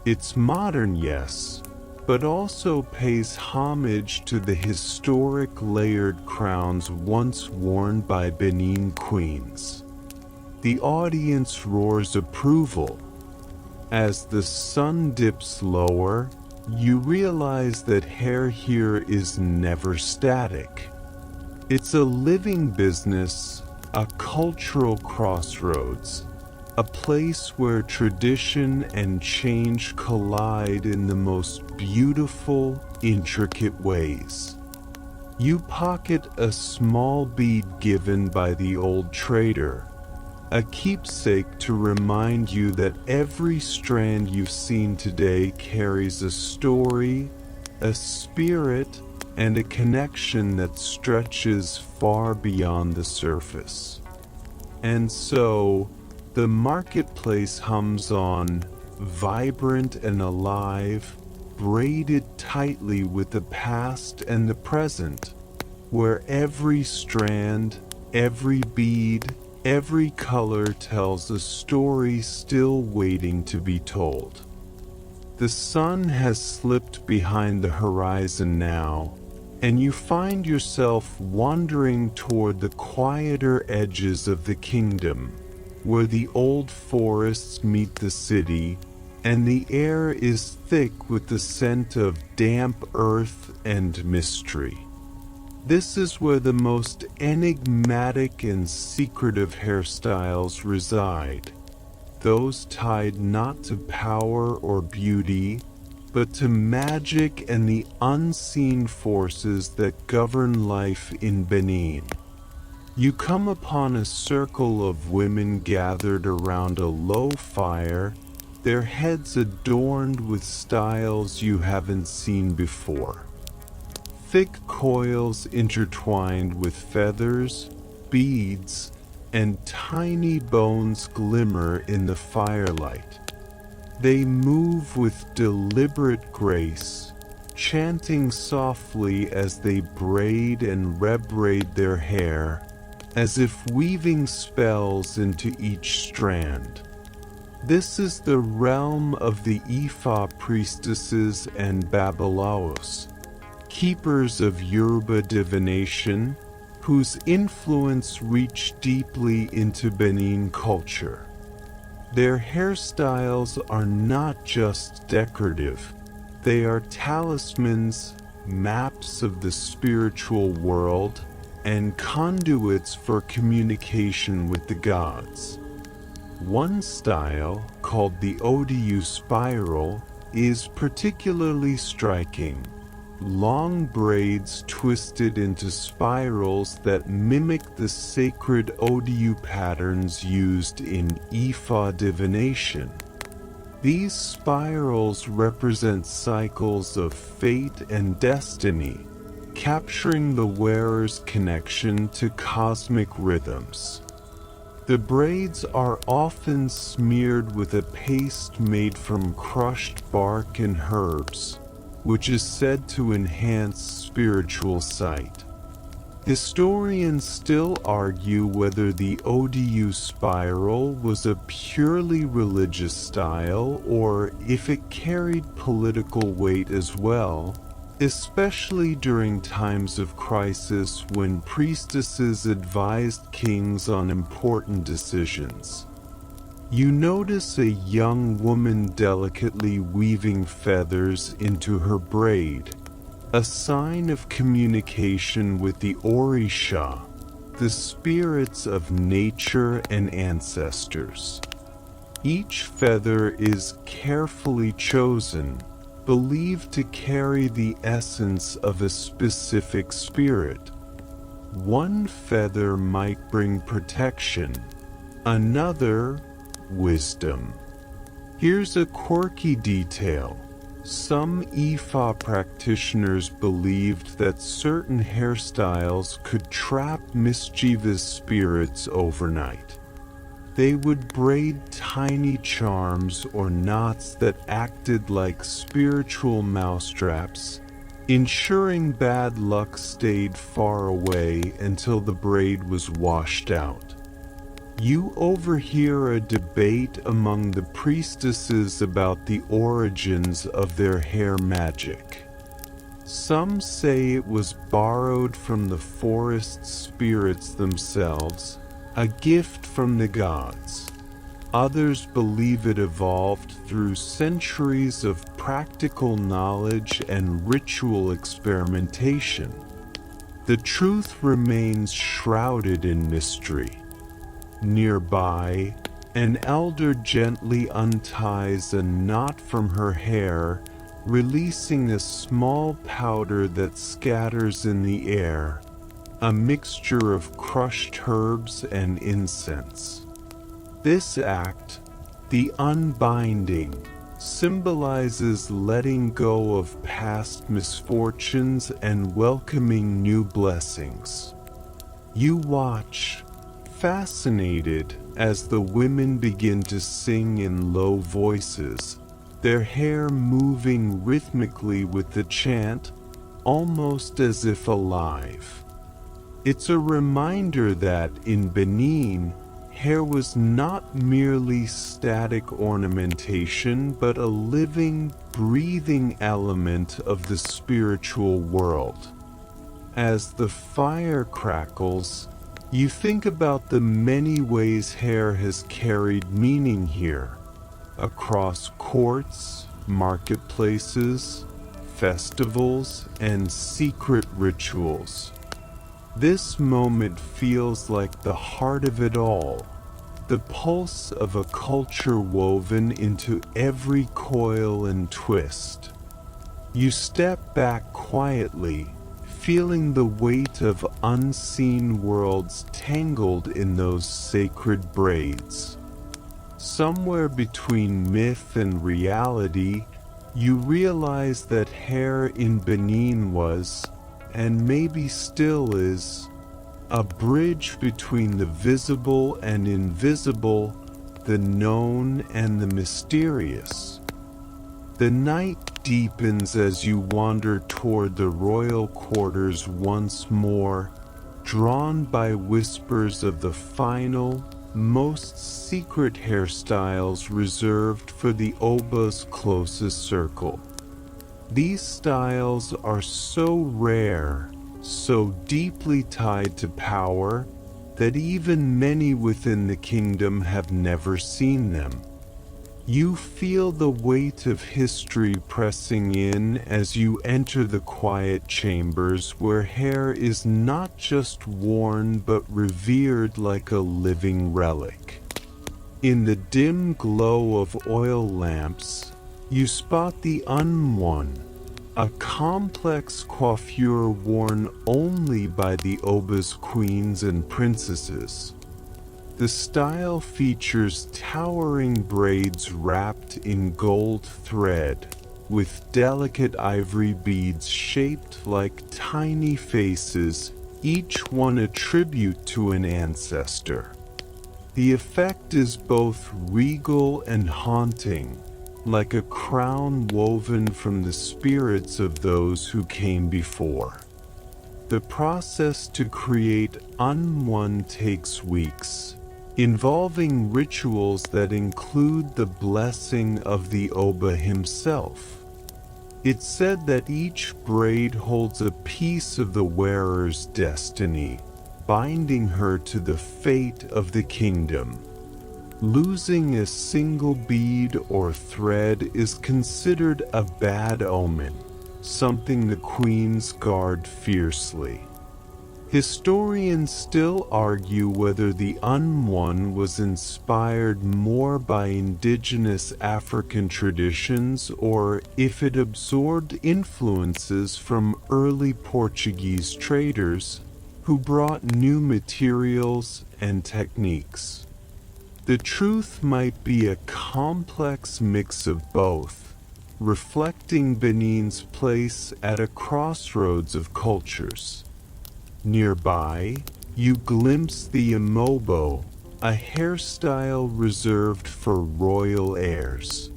S1: It's modern, yes, but also pays homage to the historic layered crowns once worn by Benin queens. The audience roars approval. As the sun dips lower, you realize that hair here is never static. It's a living business, a cultural crossroads, a place where tradition and change collide in the most beautiful, intricate ways. You pocket a small bead given by the old trader, a keepsake to remind you that every strand you've seen today carries a story, a spirit, and a connection that stretches far beyond the surface. And so, the marketplace hums on, vibrant and alive, braided tightly with the past and the present, where every strand, every bead, every color tells a story still waiting to be told. The sun has slipped behind the horizon now, and you find yourself wandering toward the quieter edges of the kingdom, where the old forests meet the city, and the air is thick with the scent of damp earth and mystery. This is where the most enigmatic and secretive hairstyles reside, those tied not to power or beauty, but to magic and the unseen forces that govern life in Benin. You come upon a circle of women gathered around a low fire, their heads adorned with styles you haven't seen before. Thick coils intertwined with feathers, beads, and tiny bones glimmer in the firelight. They move with deliberate grace, chanting softly as they braid and rebraid their hair, as if weaving spells into each strand. This is the realm of the Ifa priestesses and Babalaos, keepers of Yoruba divination, whose influence reached deeply into Benin culture. Their hairstyles are not just decorative, they are talismans, maps of the spiritual world, and conduits for communication with the gods. One style, called the Odu spiral, is particularly striking. Long braids twisted into spirals that mimic the sacred Odu patterns used in Ifa divination. These spirals represent cycles of fate and destiny, capturing the wearer's connection to cosmic rhythms. The braids are often smeared with a paste made from crushed bark and herbs, which is said to enhance spiritual sight. Historians still argue whether the Odu spiral was a purely religious style or if it carried political weight as well, especially during times of crisis when priestesses advised kings on important decisions. You notice a young woman delicately weaving feathers into her braid, a sign of communication with the Orisha, the spirits of nature and ancestors. Each feather is carefully chosen, believed to carry the essence of a specific spirit. One feather might bring protection, another, wisdom. Here's a quirky detail. Some Ifa practitioners believed that certain hairstyles could trap mischievous spirits overnight. They would braid tiny charms or knots that acted like spiritual mousetraps, ensuring bad luck stayed far away until the braid was washed out. You overhear a debate among the priestesses about the origins of their hair magic. Some say it was borrowed from the forest spirits themselves, a gift from the gods. Others believe it evolved through centuries of practical knowledge and ritual experimentation. The truth remains shrouded in mystery. Nearby, an elder gently unties a knot from her hair, releasing a small powder that scatters in the air, a mixture of crushed herbs and incense. This act, the unbinding, symbolizes letting go of past misfortunes and welcoming new blessings. You watch, fascinated, as the women begin to sing in low voices, their hair moving rhythmically with the chant, almost as if alive. It's a reminder that in Benin, hair was not merely static ornamentation, but a living, breathing element of the spiritual world. As the fire crackles, you think about the many ways hair has carried meaning here, across courts, marketplaces, festivals, and secret rituals. This moment feels like the heart of it all, the pulse of a culture woven into every coil and twist. You step back quietly, feeling the weight of unseen worlds tangled in those sacred braids. Somewhere between myth and reality, you realize that hair in Benin was, and maybe still is, a bridge between the visible and invisible, the known and the mysterious. The night deepens as you wander toward the royal quarters once more, drawn by whispers of the final, most secret hairstyles reserved for the Oba's closest circle. These styles are so rare, so deeply tied to power, that even many within the kingdom have never seen them. You feel the weight of history pressing in as you enter the quiet chambers where hair is not just worn but revered like a living relic. In the dim glow of oil lamps, you spot the unworn, a complex coiffure worn only by the Oba's queens and princesses. The style features towering braids wrapped in gold thread, with delicate ivory beads shaped like tiny faces, each one a tribute to an ancestor. The effect is both regal and haunting, like a crown woven from the spirits of those who came before. The process to create unworn takes weeks, involving rituals that include the blessing of the Oba himself. It's said that each braid holds a piece of the wearer's destiny, binding her to the fate of the kingdom. Losing a single bead or thread is considered a bad omen, something the queens guard fiercely. Historians still argue whether the unworn was inspired more by indigenous African traditions or if it absorbed influences from early Portuguese traders who brought new materials and techniques. The truth might be a complex mix of both, reflecting Benin's place at a crossroads of cultures. Nearby, you glimpse the imobo, a hairstyle reserved for royal heirs.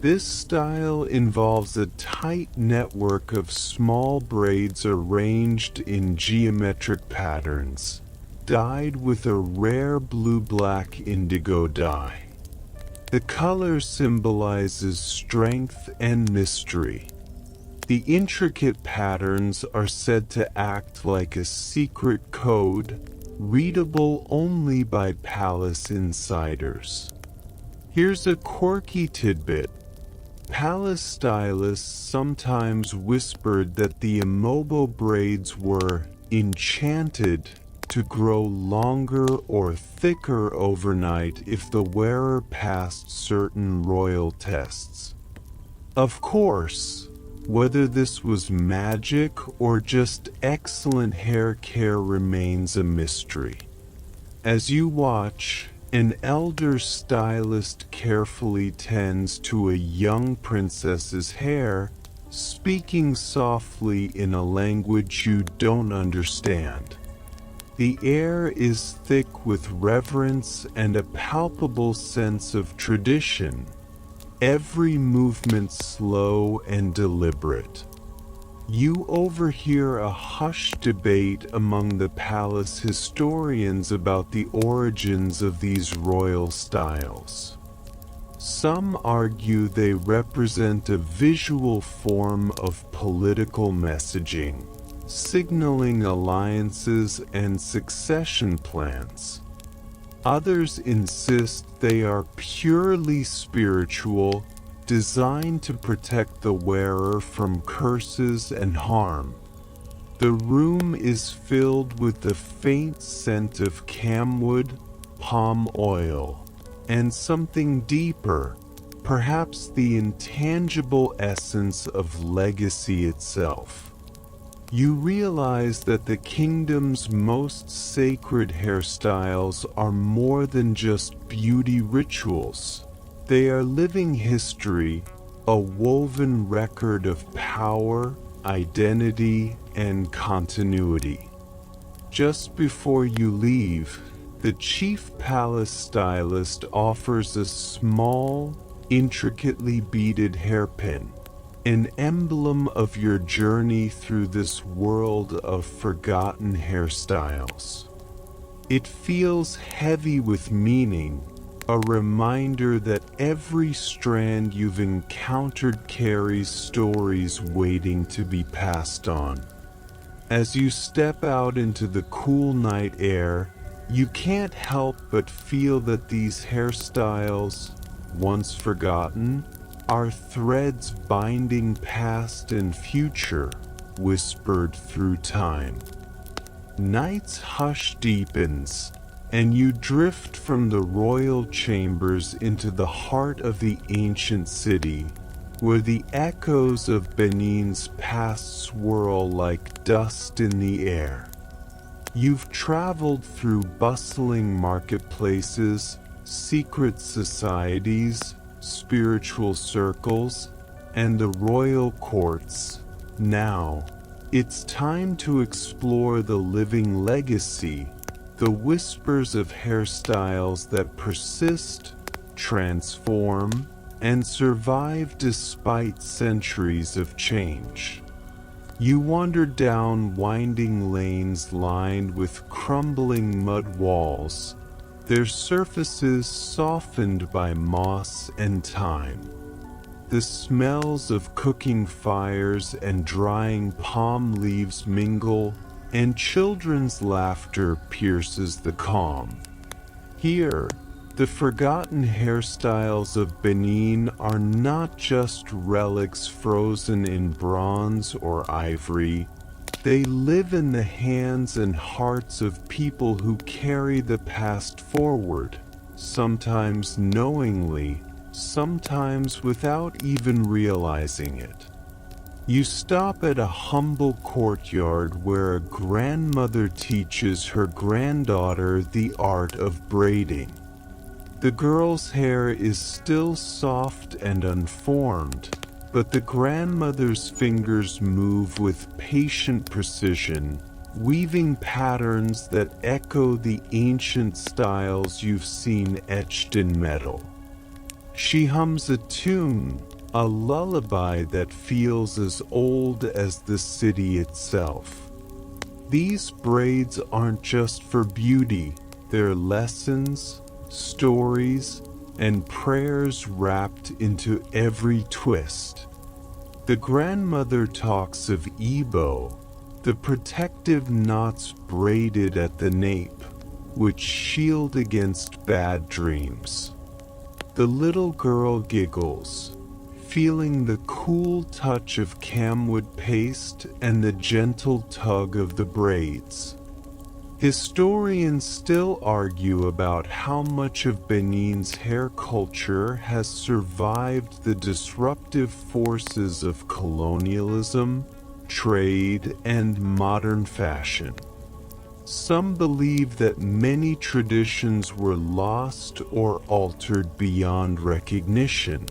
S1: This style involves a tight network of small braids arranged in geometric patterns, dyed with a rare blue-black indigo dye. The color symbolizes strength and mystery. The intricate patterns are said to act like a secret code, readable only by palace insiders. Here's a quirky tidbit. Palace stylists sometimes whispered that the imobo braids were enchanted to grow longer or thicker overnight if the wearer passed certain royal tests. Of course, whether this was magic or just excellent hair care remains a mystery. As you watch, an elder stylist carefully tends to a young princess's hair, speaking softly in a language you don't understand. The air is thick with reverence and a palpable sense of tradition, every movement slow and deliberate. You overhear a hushed debate among the palace historians about the origins of these royal styles. Some argue they represent a visual form of political messaging, signaling alliances and succession plans. Others insist they are purely spiritual, designed to protect the wearer from curses and harm. The room is filled with the faint scent of camwood, palm oil, and something deeper, perhaps the intangible essence of legacy itself. You realize that the kingdom's most sacred hairstyles are more than just beauty rituals. They are living history, a woven record of power, identity, and continuity. Just before you leave, the chief palace stylist offers a small, intricately beaded hairpin, an emblem of your journey through this world of forgotten hairstyles. It feels heavy with meaning, a reminder that every strand you've encountered carries stories waiting to be passed on. As you step out into the cool night air, you can't help but feel that these hairstyles, once forgotten, are threads binding past and future, whispered through time. Night's hush deepens, and you drift from the royal chambers into the heart of the ancient city, where the echoes of Benin's past swirl like dust in the air. You've traveled through bustling marketplaces, secret societies, spiritual circles, and the royal courts. Now, it's time to explore the living legacy, the whispers of hairstyles that persist, transform, and survive despite centuries of change. You wander down winding lanes lined with crumbling mud walls, their surfaces softened by moss and time. The smells of cooking fires and drying palm leaves mingle, and children's laughter pierces the calm. Here, the forgotten hairstyles of Benin are not just relics frozen in bronze or ivory. They live in the hands and hearts of people who carry the past forward, sometimes knowingly, sometimes without even realizing it. You stop at a humble courtyard where a grandmother teaches her granddaughter the art of braiding. The girl's hair is still soft and unformed, but the grandmother's fingers move with patient precision, weaving patterns that echo the ancient styles you've seen etched in metal. She hums a tune, a lullaby that feels as old as the city itself. These braids aren't just for beauty, they're lessons, stories, and prayers wrapped into every twist. The grandmother talks of Igbo, the protective knots braided at the nape, which shield against bad dreams. The little girl giggles, feeling the cool touch of camwood paste and the gentle tug of the braids. Historians still argue about how much of Benin's hair culture has survived the disruptive forces of colonialism, trade, and modern fashion. Some believe that many traditions were lost or altered beyond recognition.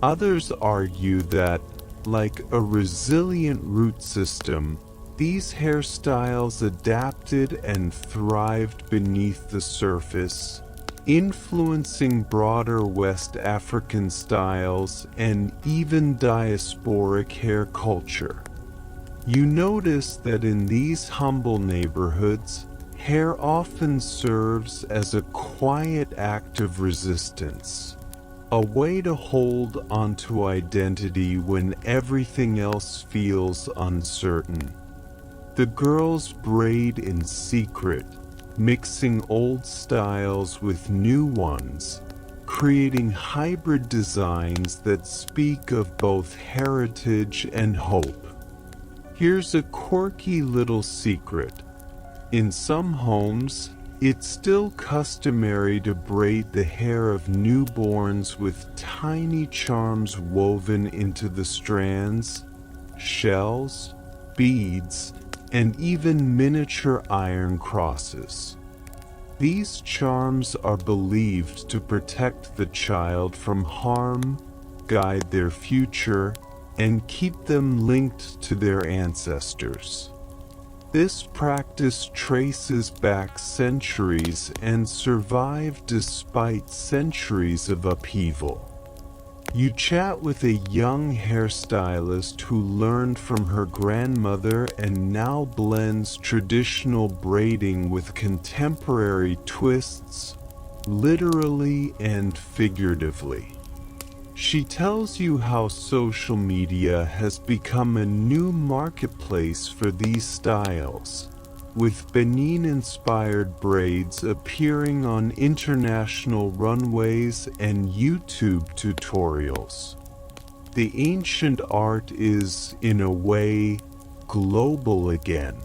S1: Others argue that, like a resilient root system, these hairstyles adapted and thrived beneath the surface, influencing broader West African styles and even diasporic hair culture. You notice that in these humble neighborhoods, hair often serves as a quiet act of resistance, a way to hold onto identity when everything else feels uncertain. The girls braid in secret, mixing old styles with new ones, creating hybrid designs that speak of both heritage and hope. Here's a quirky little secret. In some homes, it's still customary to braid the hair of newborns with tiny charms woven into the strands, shells, beads, and even miniature iron crosses. These charms are believed to protect the child from harm, guide their future, and keep them linked to their ancestors. This practice traces back centuries and survived despite centuries of upheaval. You chat with a young hairstylist who learned from her grandmother and now blends traditional braiding with contemporary twists, literally and figuratively. She tells you how social media has become a new marketplace for these styles, with Benin-inspired braids appearing on international runways and YouTube tutorials. The ancient art is, in a way, global again.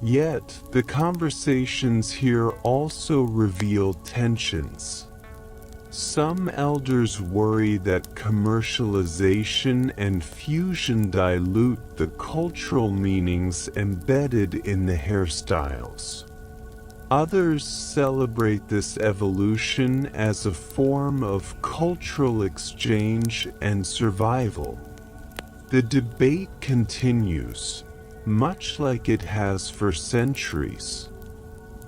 S1: Yet, the conversations here also reveal tensions. Some elders worry that commercialization and fusion dilute the cultural meanings embedded in the hairstyles. Others celebrate this evolution as a form of cultural exchange and survival. The debate continues, much like it has for centuries.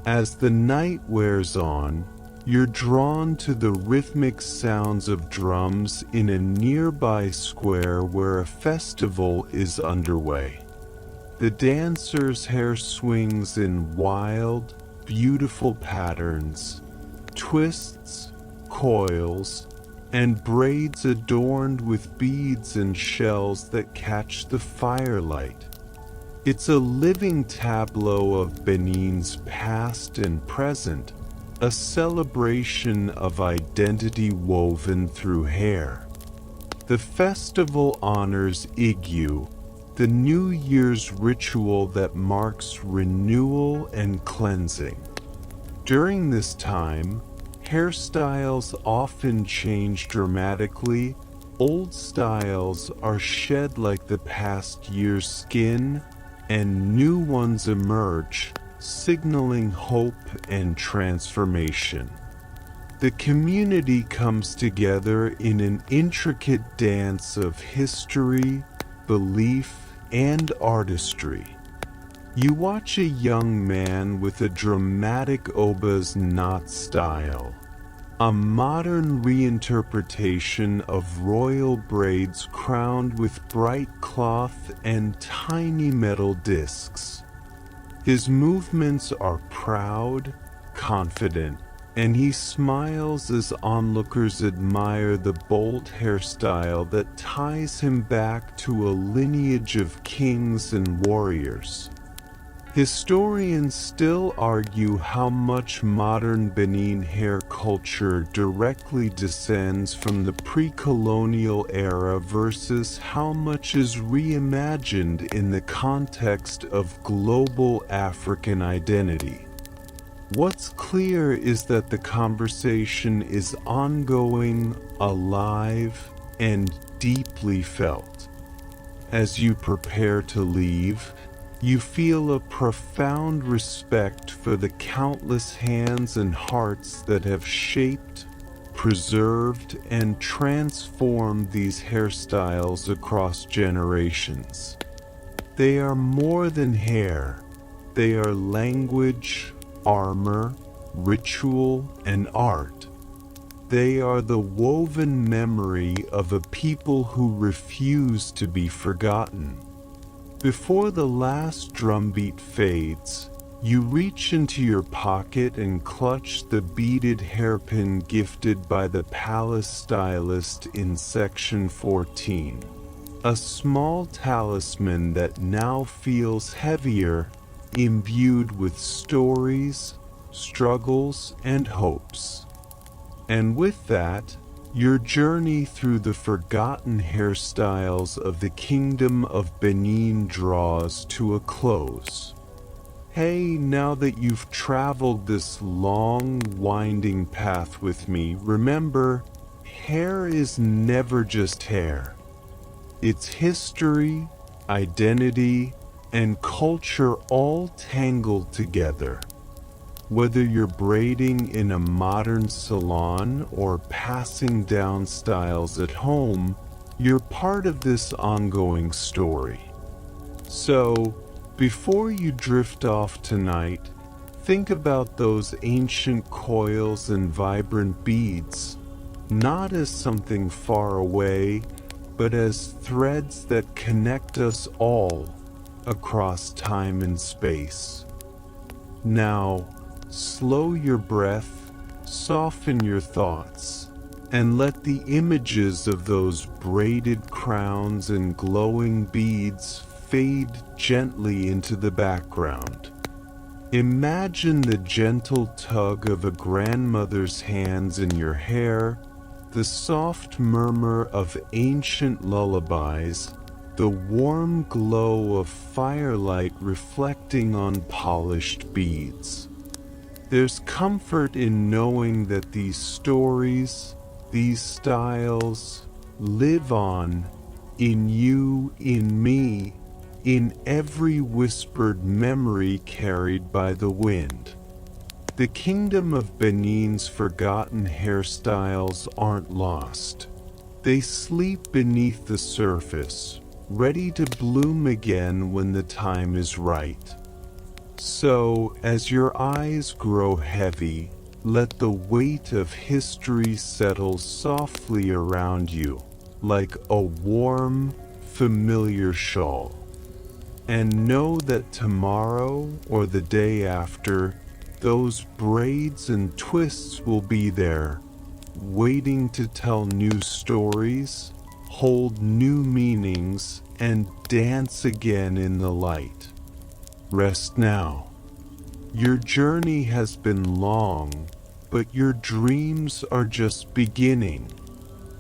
S1: As the night wears on, you're drawn to the rhythmic sounds of drums in a nearby square where a festival is underway. The dancers' hair swings in wild, beautiful patterns, twists, coils, and braids adorned with beads and shells that catch the firelight. It's a living tableau of Benin's past and present, a celebration of identity woven through hair. The festival honors Igu, the New Year's ritual that marks renewal and cleansing. During this time, hairstyles often change dramatically. Old styles are shed like the past year's skin, and new ones emerge, signaling hope and transformation. The community comes together in an intricate dance of history, belief, and artistry. You watch a young man with a dramatic Oba's knot style, a modern reinterpretation of royal braids crowned with bright cloth and tiny metal discs. His movements are proud, confident, and he smiles as onlookers admire the bold hairstyle that ties him back to a lineage of kings and warriors. Historians still argue how much modern Benin hair culture directly descends from the pre-colonial era versus how much is reimagined in the context of global African identity. What's clear is that the conversation is ongoing, alive, and deeply felt. As you prepare to leave, you feel a profound respect for the countless hands and hearts that have shaped, preserved, and transformed these hairstyles across generations. They are more than hair. They are language, armor, ritual, and art. They are the woven memory of a people who refuse to be forgotten. Before the last drumbeat fades, you reach into your pocket and clutch the beaded hairpin gifted by the palace stylist in section 14. A small talisman that now feels heavier, imbued with stories, struggles, and hopes. And with that, your journey through the forgotten hairstyles of the Kingdom of Benin draws to a close. Hey, now that you've traveled this long, winding path with me, remember, hair is never just hair. It's history, identity, and culture all tangled together. Whether you're braiding in a modern salon or passing down styles at home, you're part of this ongoing story. So, before you drift off tonight, think about those ancient coils and vibrant beads, not as something far away, but as threads that connect us all across time and space. Now, slow your breath, soften your thoughts, and let the images of those braided crowns and glowing beads fade gently into the background. Imagine the gentle tug of a grandmother's hands in your hair, the soft murmur of ancient lullabies, the warm glow of firelight reflecting on polished beads. There's comfort in knowing that these stories, these styles, live on, in you, in me, in every whispered memory carried by the wind. The Kingdom of Benin's forgotten hairstyles aren't lost. They sleep beneath the surface, ready to bloom again when the time is right. So, as your eyes grow heavy, let the weight of history settle softly around you, like a warm, familiar shawl. And know that tomorrow or the day after, those braids and twists will be there, waiting to tell new stories, hold new meanings, and dance again in the light. Rest now. Your journey has been long, but your dreams are just beginning.